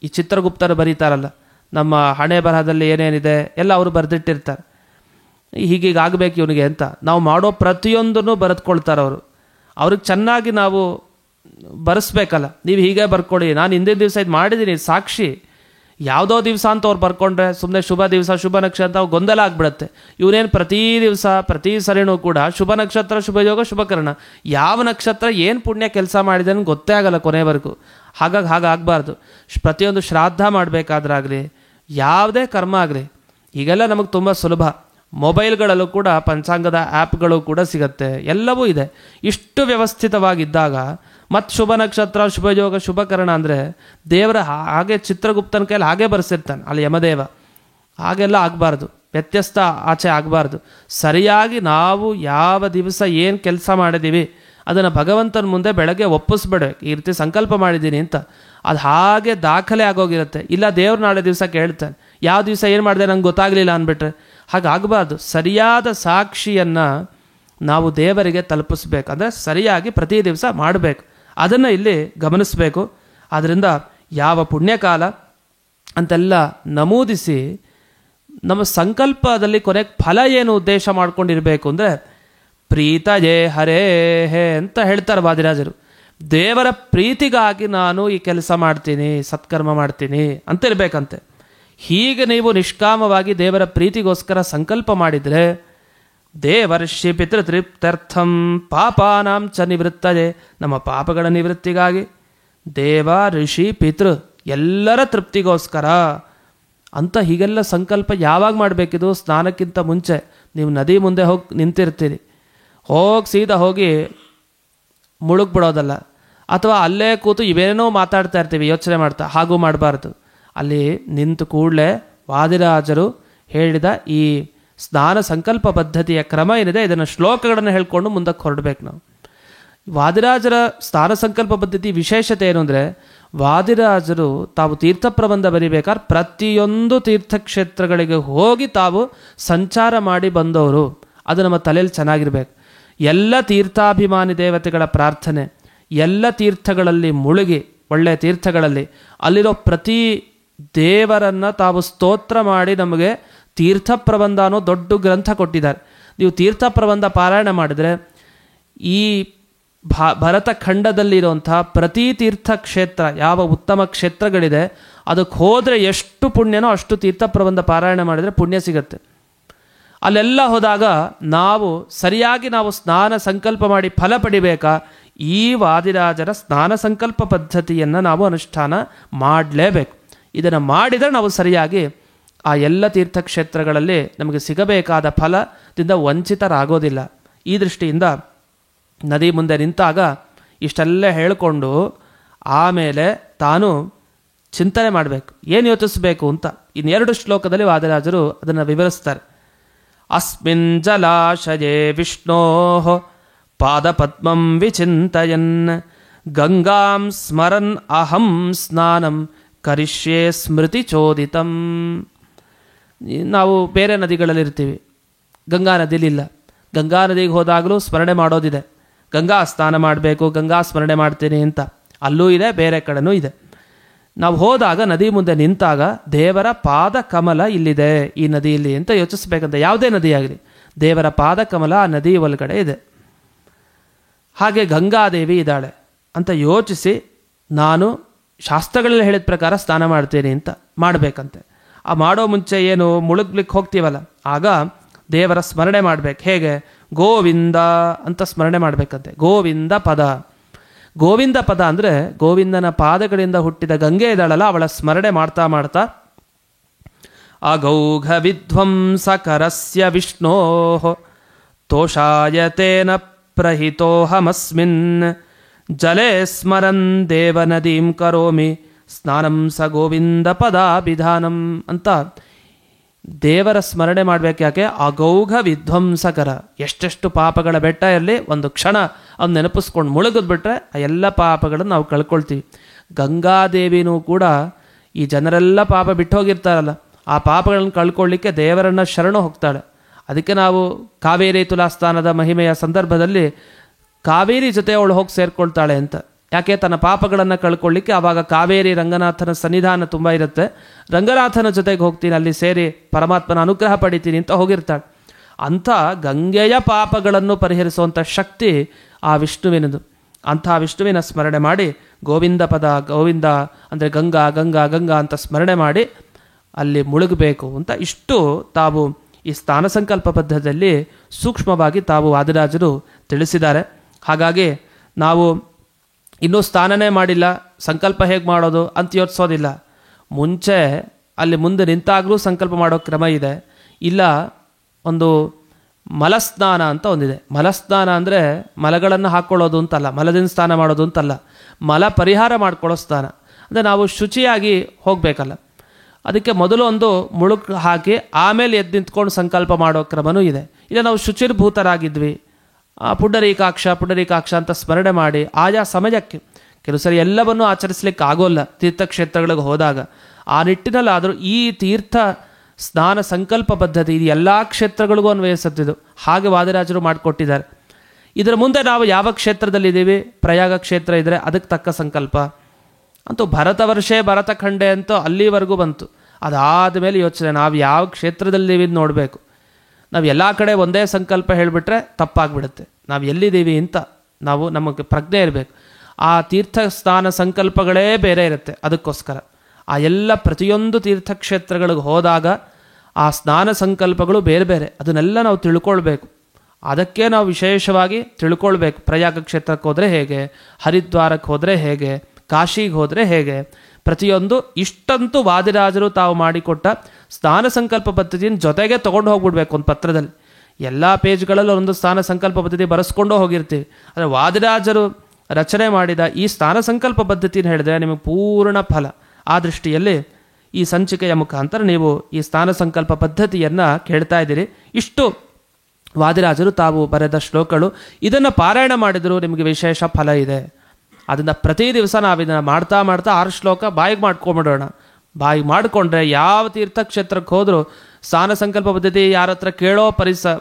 ಚಿತ್ರಗುಪ್ತರು ಬರೀತಾರಲ್ಲ, ನಮ್ಮ ಹಣೆ ಬರಹದಲ್ಲಿ ಏನೇನಿದೆ ಎಲ್ಲ ಅವರು ಬರೆದಿಟ್ಟಿರ್ತಾರೆ, ಹೀಗೀಗ ಆಗಬೇಕು ಇವನಿಗೆ ಅಂತ. ನಾವು ಮಾಡೋ ಪ್ರತಿಯೊಂದನ್ನು ಬರೆದುಕೊಳ್ತಾರೆ ಅವರು. ಅವ್ರಿಗೆ ಚೆನ್ನಾಗಿ ನಾವು ಬರೆಸ್ಬೇಕಲ್ಲ, ನೀವು ಹೀಗೆ ಬರ್ಕೊಡಿ, ನಾನು ಹಿಂದಿನ ದಿವಸ ಇದು ಮಾಡಿದ್ದೀನಿ ಸಾಕ್ಷಿ. ಯಾವುದೋ ದಿವಸ ಅಂತ ಅವ್ರು ಬರ್ಕೊಂಡ್ರೆ ಸುಮ್ಮನೆ ಶುಭ ದಿವಸ ಶುಭ ನಕ್ಷತ್ರ ಗೊಂದಲ ಆಗ್ಬಿಡುತ್ತೆ. ಇವನೇನು ಪ್ರತಿ ದಿವಸ ಪ್ರತಿ ಸರಿನೂ ಕೂಡ ಶುಭ ನಕ್ಷತ್ರ, ಶುಭ ಯೋಗ, ಶುಭಕರಣ, ಯಾವ ನಕ್ಷತ್ರ ಏನು ಪುಣ್ಯ ಕೆಲಸ ಮಾಡಿದೆ ಅಂತ ಗೊತ್ತೇ ಆಗಲ್ಲ ಕೊನೆವರೆಗೂ. ಹಾಗಾಗಬಾರ್ದು. ಪ್ರತಿಯೊಂದು ಶ್ರಾದ್ದ ಮಾಡಬೇಕಾದ್ರಾಗಲಿ, ಯಾವುದೇ ಕರ್ಮ ಆಗಲಿ, ಈಗೆಲ್ಲ ನಮಗೆ ತುಂಬ ಸುಲಭ. ಮೊಬೈಲ್ಗಳಲ್ಲೂ ಕೂಡ ಪಂಚಾಂಗದ ಆ್ಯಪ್ಗಳು ಕೂಡ ಸಿಗುತ್ತೆ, ಎಲ್ಲವೂ ಇದೆ. ಇಷ್ಟು ವ್ಯವಸ್ಥಿತವಾಗಿದ್ದಾಗ ಮತ್ತು ಶುಭ ನಕ್ಷತ್ರ, ಶುಭಯೋಗ, ಶುಭಕರಣ ಅಂದರೆ ದೇವರ ಹಾಗೆ ಚಿತ್ರಗುಪ್ತನ ಕೈಯಲ್ಲಿ ಹಾಗೆ ಬರೆಸಿರ್ತಾನೆ ಅಲ್ಲಿ ಯಮದೇವ. ಹಾಗೆಲ್ಲ ಆಗಬಾರ್ದು, ವ್ಯತ್ಯಸ್ತ ಆಚೆ ಆಗಬಾರ್ದು. ಸರಿಯಾಗಿ ನಾವು ಯಾವ ದಿವಸ ಏನು ಕೆಲಸ ಮಾಡಿದ್ದೀವಿ ಅದನ್ನು ಭಗವಂತನ ಮುಂದೆ ಬೆಳಗ್ಗೆ ಒಪ್ಪಿಸ್ಬಿಡ್ಬೇಕು. ಈ ರೀತಿ ಸಂಕಲ್ಪ ಮಾಡಿದ್ದೀನಿ ಅಂತ ಅದು ಹಾಗೆ ದಾಖಲೆ ಆಗೋಗಿರುತ್ತೆ. ಇಲ್ಲ ದೇವ್ರು ನಾಳೆ ದಿವಸ ಕೇಳ್ತಾನೆ, ಯಾವ ದಿವಸ ಏನು ಮಾಡಿದೆ ನಂಗೆ ಗೊತ್ತಾಗಲಿಲ್ಲ ಅಂದ್ಬಿಟ್ರೆ ಹಾಗಾಗಬಾರ್ದು. ಸರಿಯಾದ ಸಾಕ್ಷಿಯನ್ನು ನಾವು ದೇವರಿಗೆ ತಲುಪಿಸ್ಬೇಕು. ಅಂದರೆ ಸರಿಯಾಗಿ ಪ್ರತಿ ದಿವಸ ಮಾಡಬೇಕು, ಅದನ್ನು ಇಲ್ಲಿ ಗಮನಿಸಬೇಕು. ಆದ್ದರಿಂದ ಯಾವ ಪುಣ್ಯಕಾಲ ಅಂತೆಲ್ಲ ನಮೂದಿಸಿ ನಮ್ಮ ಸಂಕಲ್ಪದಲ್ಲಿ ಕೊನೆಗೆ ಫಲ ಏನು ಉದ್ದೇಶ ಮಾಡ್ಕೊಂಡಿರಬೇಕು ಅಂದರೆ ಪ್ರೀತಯೇ ಹರೇ ಹೇ ಅಂತ ಹೇಳ್ತಾರೆ ವಾದಿರಾಜರು. ದೇವರ ಪ್ರೀತಿಗಾಗಿ ನಾನು ಈ ಕೆಲಸ ಮಾಡ್ತೀನಿ, ಸತ್ಕರ್ಮ ಮಾಡ್ತೀನಿ ಅಂತ ಇರಬೇಕಂತೆ. ಹೀಗೆ ನೀವು ನಿಷ್ಕಾಮವಾಗಿ ದೇವರ ಪ್ರೀತಿಗೋಸ್ಕರ ಸಂಕಲ್ಪ ಮಾಡಿದರೆ ದೇವರ್ಷಿ ಪಿತೃತೃಪ್ತ್ಯರ್ಥಂ ಪಾಪಾನಾಂ ಚ ನಿವೃತ್ತಯೇ, ನಮ್ಮ ಪಾಪಗಳ ನಿವೃತ್ತಿಗಾಗಿ ದೇವ ಋಷಿ ಪಿತೃ ಎಲ್ಲರ ತೃಪ್ತಿಗೋಸ್ಕರ ಅಂತ ಹೀಗೆಲ್ಲ ಸಂಕಲ್ಪ ಯಾವಾಗ ಮಾಡಬೇಕಿದು? ಸ್ನಾನಕ್ಕಿಂತ ಮುಂಚೆ ನೀವು ನದಿ ಮುಂದೆ ಹೋಗಿ ನಿಂತಿರ್ತೀರಿ, ಸೀದಾ ಹೋಗಿ ಮುಳುಗ್ಬಿಡೋದಲ್ಲ, ಅಥವಾ ಅಲ್ಲೇ ಕೂತು ಇವೇನೋ ಮಾತಾಡ್ತಾ ಇರ್ತೀವಿ ಯೋಚನೆ ಮಾಡ್ತಾ, ಹಾಗೂ ಮಾಡಬಾರ್ದು. ಅಲ್ಲಿ ನಿಂತು ಕೂಡಲೇ ವಾದಿರಾಜರು ಹೇಳಿದ ಈ ಸ್ನಾನ ಸಂಕಲ್ಪ ಪದ್ಧತಿಯ ಕ್ರಮ ಏನಿದೆ ಇದನ್ನು ಶ್ಲೋಕಗಳನ್ನು ಹೇಳ್ಕೊಂಡು ಮುಂದಕ್ಕೆ ಹೊರಡಬೇಕು ನಾವು. ವಾದಿರಾಜರ ಸ್ನಾನ ಸಂಕಲ್ಪ ಪದ್ಧತಿ ವಿಶೇಷತೆ ಏನು ಅಂದರೆ, ವಾದಿರಾಜರು ತಾವು ತೀರ್ಥ ಪ್ರಬಂಧ ಬರಿಬೇಕಾದ್ರೆ ಪ್ರತಿಯೊಂದು ತೀರ್ಥಕ್ಷೇತ್ರಗಳಿಗೆ ಹೋಗಿ ತಾವು ಸಂಚಾರ ಮಾಡಿ ಬಂದವರು. ಅದು ನಮ್ಮ ತಲೆಯಲ್ಲಿ ಚೆನ್ನಾಗಿರ್ಬೇಕು. ಎಲ್ಲ ತೀರ್ಥಾಭಿಮಾನಿ ದೇವತೆಗಳ ಪ್ರಾರ್ಥನೆ, ಎಲ್ಲ ತೀರ್ಥಗಳಲ್ಲಿ ಮುಳುಗಿ, ಒಳ್ಳೆಯ ತೀರ್ಥಗಳಲ್ಲಿ ಅಲ್ಲಿರೋ ಪ್ರತಿ ದೇವರನ್ನು ತಾವು ಸ್ತೋತ್ರ ಮಾಡಿ ನಮಗೆ ತೀರ್ಥ ಪ್ರಬಂಧ ಅನ್ನೋ ದೊಡ್ಡ ಗ್ರಂಥ ಕೊಟ್ಟಿದ್ದಾರೆ. ನೀವು ತೀರ್ಥ ಪ್ರಬಂಧ ಪಾರಾಯಣ ಮಾಡಿದರೆ ಈ ಭರತ ಖಂಡದಲ್ಲಿರುವಂತಹ ಪ್ರತಿ ತೀರ್ಥ ಕ್ಷೇತ್ರ ಯಾವ ಉತ್ತಮ ಕ್ಷೇತ್ರಗಳಿದೆ ಅದಕ್ಕೆ ಹೋದರೆ ಎಷ್ಟು ಪುಣ್ಯನೋ ಅಷ್ಟು ತೀರ್ಥ ಪ್ರಬಂಧ ಪಾರಾಯಣ ಮಾಡಿದರೆ ಪುಣ್ಯ ಸಿಗತ್ತೆ. ಅಲ್ಲೆಲ್ಲ ಹೋದಾಗ ನಾವು ಸರಿಯಾಗಿ ನಾವು ಸ್ನಾನ ಸಂಕಲ್ಪ ಮಾಡಿ ಫಲ ಪಡಿಬೇಕಾ? ಈ ವಾದಿರಾಜರ ಸ್ನಾನ ಸಂಕಲ್ಪ ಪದ್ಧತಿಯನ್ನು ನಾವು ಅನುಷ್ಠಾನ ಮಾಡಲೇಬೇಕು. ಇದನ್ನು ಮಾಡಿದರೆ ನಾವು ಸರಿಯಾಗಿ ಆ ಎಲ್ಲ ತೀರ್ಥಕ್ಷೇತ್ರಗಳಲ್ಲಿ ನಮಗೆ ಸಿಗಬೇಕಾದ ಫಲದಿಂದ ವಂಚಿತರಾಗೋದಿಲ್ಲ. ಈ ದೃಷ್ಟಿಯಿಂದ ನದಿ ಮುಂದೆ ನಿಂತಾಗ ಇಷ್ಟೆಲ್ಲ ಹೇಳಿಕೊಂಡು ಆಮೇಲೆ ತಾನು ಚಿಂತನೆ ಮಾಡಬೇಕು, ಏನು ಯೋಚಿಸಬೇಕು ಅಂತ. ಇನ್ನೆರಡು ಶ್ಲೋಕದಲ್ಲಿ ವಾದಿರಾಜರು ಅದನ್ನು ವಿವರಿಸ್ತಾರೆ. ಅಸ್ಮಿನ್ ಜಲಾಶಯೇ ವಿಷ್ಣೋ ಪಾದಪದ್ಮಂ ವಿಚಿಂತಯನ್ ಗಂಗಾಂ ಸ್ಮರನ್ ಅಹಂ ಸ್ನಾನಂ ಕರಿಷ್ಯೆ ಸ್ಮೃತಿ ಚೋದಿತಂ. ನಾವು ಬೇರೆ ನದಿಗಳಲ್ಲಿರ್ತೀವಿ, ಗಂಗಾ ನದಿಲಿಲ್ಲ. ಗಂಗಾ ನದಿಗೆ ಹೋದಾಗಲೂ ಸ್ಮರಣೆ ಮಾಡೋದಿದೆ, ಗಂಗಾ ಸ್ನಾನ ಮಾಡಬೇಕು, ಗಂಗಾ ಸ್ಮರಣೆ ಮಾಡ್ತೀನಿ ಅಂತ ಅಲ್ಲೂ ಇದೆ, ಬೇರೆ ಕಡೆನೂ ಇದೆ. ನಾವು ಹೋದಾಗ ನದಿ ಮುಂದೆ ನಿಂತಾಗ ದೇವರ ಪಾದ ಕಮಲ ಇಲ್ಲಿದೆ ಈ ನದಿಯಲ್ಲಿ ಅಂತ ಯೋಚಿಸ್ಬೇಕಂತ. ಯಾವುದೇ ನದಿಯಾಗಲಿ ದೇವರ ಪಾದ ಕಮಲ ಆ ನದಿ ಒಳಗಡೆ ಇದೆ, ಹಾಗೆ ಗಂಗಾದೇವಿ ಇದ್ದಾಳೆ ಅಂತ ಯೋಚಿಸಿ ನಾನು ಶಾಸ್ತ್ರಗಳಲ್ಲಿ ಹೇಳಿದ ಪ್ರಕಾರ ಸ್ನಾನ ಮಾಡ್ತೀನಿ ಅಂತ ಮಾಡಬೇಕಂತೆ. ಆ ಮಾಡೋ ಮುಂಚೆ ಏನು ಮುಳುಗ್ಲಿಕ್ಕೆ ಹೋಗ್ತೀವಲ್ಲ ಆಗ ದೇವರ ಸ್ಮರಣೆ ಮಾಡಬೇಕು. ಹೇಗೆ? ಗೋವಿಂದ ಅಂತ ಸ್ಮರಣೆ ಮಾಡಬೇಕಂತೆ. ಗೋವಿಂದ ಪದ, ಗೋವಿಂದ ಪದ ಅಂದರೆ ಗೋವಿಂದನ ಪಾದಗಳಿಂದ ಹುಟ್ಟಿದ ಗಂಗೆ ಇದ್ದಾಳಲ್ಲ ಅವಳ ಸ್ಮರಣೆ ಮಾಡ್ತಾ ಮಾಡ್ತಾ ಅಗೌಘ ವಿಧ್ವಂಸಕರಸ್ಯ ವಿಷ್ಣೋ ತೋಷಾಯತೇನ ಪ್ರಹಿತೋಹಮಸ್ಮಿನ್ ಜಲೇ ಸ್ಮರನ್ ದೇವನದೀಂ ಕರೋಮಿ ಸ್ನಾನಂ ಸ ಗೋವಿಂದ ಪದಾಭಿಧಾನಂ ಅಂತ ದೇವರ ಸ್ಮರಣೆ ಮಾಡಬೇಕು. ಯಾಕೆ? ಅಗೌಘ ವಿಧ್ವಂಸಕರ, ಎಷ್ಟೆಷ್ಟು ಪಾಪಗಳ ಬೆಟ್ಟ ಇರಲಿ ಒಂದು ಕ್ಷಣ ಅವ್ನು ನೆನಪಿಸ್ಕೊಂಡು ಮುಳುಗಿದ್ಬಿಟ್ರೆ ಆ ಎಲ್ಲ ಪಾಪಗಳನ್ನು ನಾವು ಕಳ್ಕೊಳ್ತೀವಿ. ಗಂಗಾದೇವಿನೂ ಕೂಡ ಈ ಜನರೆಲ್ಲ ಪಾಪ ಬಿಟ್ಟು ಹೋಗಿರ್ತಾರಲ್ಲ ಆ ಪಾಪಗಳನ್ನು ಕಳ್ಕೊಳ್ಳಿಕ್ಕೆ ದೇವರನ್ನು ಶರಣು ಹೋಗ್ತಾಳೆ. ಅದಕ್ಕೆ ನಾವು ಕಾವೇರಿ ತುಲಾಸ್ಥಾನದ ಮಹಿಮೆಯ ಸಂದರ್ಭದಲ್ಲಿ ಕಾವೇರಿ ಜೊತೆ ಅವಳು ಹೋಗಿ ಸೇರ್ಕೊಳ್ತಾಳೆ ಅಂತ. ಯಾಕೆ? ತನ್ನ ಪಾಪಗಳನ್ನು ಕಳ್ಕೊಳ್ಳಿಕ್ಕೆ. ಆವಾಗ ಕಾವೇರಿ ರಂಗನಾಥನ ಸನ್ನಿಧಾನ ತುಂಬ ಇರುತ್ತೆ, ರಂಗನಾಥನ ಜೊತೆಗೆ ಹೋಗ್ತೀನಿ, ಅಲ್ಲಿ ಸೇರಿ ಪರಮಾತ್ಮನ ಅನುಗ್ರಹ ಪಡಿತೀನಿ ಅಂತ ಹೋಗಿರ್ತಾಳೆ. ಅಂಥ ಗಂಗೆಯ ಪಾಪಗಳನ್ನು ಪರಿಹರಿಸುವಂಥ ಶಕ್ತಿ ಆ ವಿಷ್ಣುವಿನದು. ಅಂಥ ವಿಷ್ಣುವಿನ ಸ್ಮರಣೆ ಮಾಡಿ ಗೋವಿಂದ ಪದ, ಗೋವಿಂದ ಅಂದರೆ ಗಂಗಾ ಗಂಗಾ ಗಂಗಾ ಅಂತ ಸ್ಮರಣೆ ಮಾಡಿ ಅಲ್ಲಿ ಮುಳುಗಬೇಕು ಅಂತ ಇಷ್ಟು ತಾವು ಈ ಸ್ಥಾನ ಸಂಕಲ್ಪ ಪದ್ಧತಿಯಲ್ಲಿ ಸೂಕ್ಷ್ಮವಾಗಿ ತಾವು ವಾದಿರಾಜರು ತಿಳಿಸಿದ್ದಾರೆ. ಹಾಗಾಗಿ ನಾವು ಇನ್ನೂ ಸ್ನಾನನೇ ಮಾಡಿಲ್ಲ, ಸಂಕಲ್ಪ ಹೇಗೆ ಮಾಡೋದು ಅಂತ ಯೋಚಿಸೋದಿಲ್ಲ. ಮುಂಚೆ ಅಲ್ಲಿ ಮುಂದೆ ನಿಂತಾಗಲೂ ಸಂಕಲ್ಪ ಮಾಡೋ ಕ್ರಮ ಇದೆ. ಇಲ್ಲ ಒಂದು ಮಲಸ್ನಾನ ಅಂತ ಒಂದಿದೆ. ಮಲಸ್ನಾನ ಅಂದರೆ ಮಲಗಳನ್ನು ಹಾಕ್ಕೊಳ್ಳೋದು ಅಂತಲ್ಲ, ಮಲದಿಂದ ಸ್ನಾನ ಮಾಡೋದು ಅಂತಲ್ಲ, ಮಲ ಪರಿಹಾರ ಮಾಡ್ಕೊಳ್ಳೋ ಸ್ನಾನ. ಅಂದರೆ ನಾವು ಶುಚಿಯಾಗಿ ಹೋಗಬೇಕಲ್ಲ. ಅದಕ್ಕೆ ಮೊದಲು ಒಂದು ಮುಳುಕು ಹಾಕಿ ಆಮೇಲೆ ಎದ್ದು ನಿಂತ್ಕೊಂಡು ಸಂಕಲ್ಪ ಮಾಡೋ ಕ್ರಮನೂ ಇದೆ. ಇಲ್ಲ ನಾವು ಶುಚಿರ್ಭೂತರಾಗಿದ್ವಿ, ಪುಂಡರೀಕಾಕ್ಷ ಅಂತ ಸ್ಮರಣೆ ಮಾಡಿ ಆಯಾ ಸಮಯಕ್ಕೆ, ಕೆಲವು ಸರಿ ಎಲ್ಲವನ್ನೂ ಆಚರಿಸ್ಲಿಕ್ಕೆ ಆಗೋಲ್ಲ ತೀರ್ಥಕ್ಷೇತ್ರಗಳಿಗೆ ಹೋದಾಗ, ಆ ನಿಟ್ಟಿನಲ್ಲಾದರೂ ಈ ತೀರ್ಥ ಸ್ನಾನ ಸಂಕಲ್ಪ ಪದ್ಧತಿ ಇದು ಎಲ್ಲ ಕ್ಷೇತ್ರಗಳಿಗೂ ಅನ್ವಯಿಸುತ್ತಿದ್ದು, ಹಾಗೆ ವಾದಿರಾಜರು ಮಾಡಿಕೊಟ್ಟಿದ್ದಾರೆ. ಇದರ ಮುಂದೆ ನಾವು ಯಾವ ಕ್ಷೇತ್ರದಲ್ಲಿದ್ದೀವಿ, ಪ್ರಯಾಗ ಕ್ಷೇತ್ರ ಇದ್ದರೆ ಅದಕ್ಕೆ ತಕ್ಕ ಸಂಕಲ್ಪ ಅಂತೂ ಭರತ ವರ್ಷೇ ಭರತಖಂಡೆ ಅಂತೂ ಅಲ್ಲಿವರೆಗೂ ಬಂತು. ಅದಾದ ಮೇಲೆ ಯೋಚನೆ ನಾವು ಯಾವ ಕ್ಷೇತ್ರದಲ್ಲಿದ್ದೀವಿ ನೋಡಬೇಕು. ನಾವು ಎಲ್ಲ ಕಡೆ ಒಂದೇ ಸಂಕಲ್ಪ ಹೇಳಿಬಿಟ್ರೆ ತಪ್ಪಾಗ್ಬಿಡುತ್ತೆ. ನಾವು ಎಲ್ಲಿದ್ದೀವಿ ಅಂತ ನಮಗೆ ಪ್ರಜ್ಞೆ ಇರಬೇಕು. ಆ ತೀರ್ಥ ಸ್ನಾನ ಸಂಕಲ್ಪಗಳೇ ಬೇರೆ ಇರುತ್ತೆ. ಅದಕ್ಕೋಸ್ಕರ ಆ ಎಲ್ಲ ಪ್ರತಿಯೊಂದು ತೀರ್ಥಕ್ಷೇತ್ರಗಳಿಗೆ ಹೋದಾಗ ಆ ಸ್ನಾನ ಸಂಕಲ್ಪಗಳು ಬೇರೆ ಬೇರೆ, ಅದನ್ನೆಲ್ಲ ನಾವು ತಿಳ್ಕೊಳ್ಬೇಕು. ಅದಕ್ಕೆ ನಾವು ವಿಶೇಷವಾಗಿ ತಿಳ್ಕೊಳ್ಬೇಕು. ಪ್ರಯಾಗ ಕ್ಷೇತ್ರಕ್ಕೆ ಹೋದರೆ ಹೇಗೆ, ಹರಿದ್ವಾರಕ್ಕೆ ಹೋದರೆ ಹೇಗೆ, ಕಾಶಿಗೆ ಹೋದರೆ ಹೇಗೆ, ಪ್ರತಿಯೊಂದು ಇಷ್ಟಂತೂ ವಾದಿರಾಜರು ತಾವು ಮಾಡಿಕೊಟ್ಟ ಸ್ನಾನ ಸಂಕಲ್ಪ ಪದ್ಧತಿಯನ್ನು ಜೊತೆಗೆ ತೊಗೊಂಡು ಹೋಗ್ಬಿಡ್ಬೇಕು. ಒಂದು ಪತ್ರದಲ್ಲಿ ಎಲ್ಲ ಪೇಜ್ಗಳಲ್ಲಿ ಒಂದು ಸ್ನಾನ ಸಂಕಲ್ಪ ಪದ್ಧತಿ ಬರೆಸ್ಕೊಂಡು ಹೋಗಿರ್ತೀವಿ. ಆದರೆ ವಾದಿರಾಜರು ರಚನೆ ಮಾಡಿದ ಈ ಸ್ನಾನ ಸಂಕಲ್ಪ ಪದ್ಧತಿನ ಹೇಳಿದ್ರೆ ನಿಮಗೆ ಪೂರ್ಣ ಫಲ. ಆ ದೃಷ್ಟಿಯಲ್ಲಿ ಈ ಸಂಚಿಕೆಯ ಮುಖಾಂತರ ನೀವು ಈ ಸ್ನಾನ ಸಂಕಲ್ಪ ಪದ್ಧತಿಯನ್ನು ಕೇಳ್ತಾ ಇದ್ದೀರಿ. ಇಷ್ಟು ವಾದಿರಾಜರು ತಾವು ಬರೆದ ಶ್ಲೋಕಗಳು. ಇದನ್ನು ಪಾರಾಯಣ ಮಾಡಿದರೂ ನಿಮಗೆ ವಿಶೇಷ ಫಲ ಇದೆ. ಅದನ್ನು ಪ್ರತಿ ದಿವಸ ನಾವಿದನ್ನು ಮಾಡ್ತಾ 6 ಶ್ಲೋಕ ಬಾಯಿಗೆ ಮಾಡ್ಕೊಂಬಿಡೋಣ. ಬಾಯಿಗೆ ಮಾಡಿಕೊಂಡ್ರೆ ಯಾವ ತೀರ್ಥಕ್ಷೇತ್ರಕ್ಕೆ ಹೋದರೂ ಸ್ನಾನ ಸಂಕಲ್ಪ ಪದ್ಧತಿ ಯಾರ ಹತ್ರ ಕೇಳೋ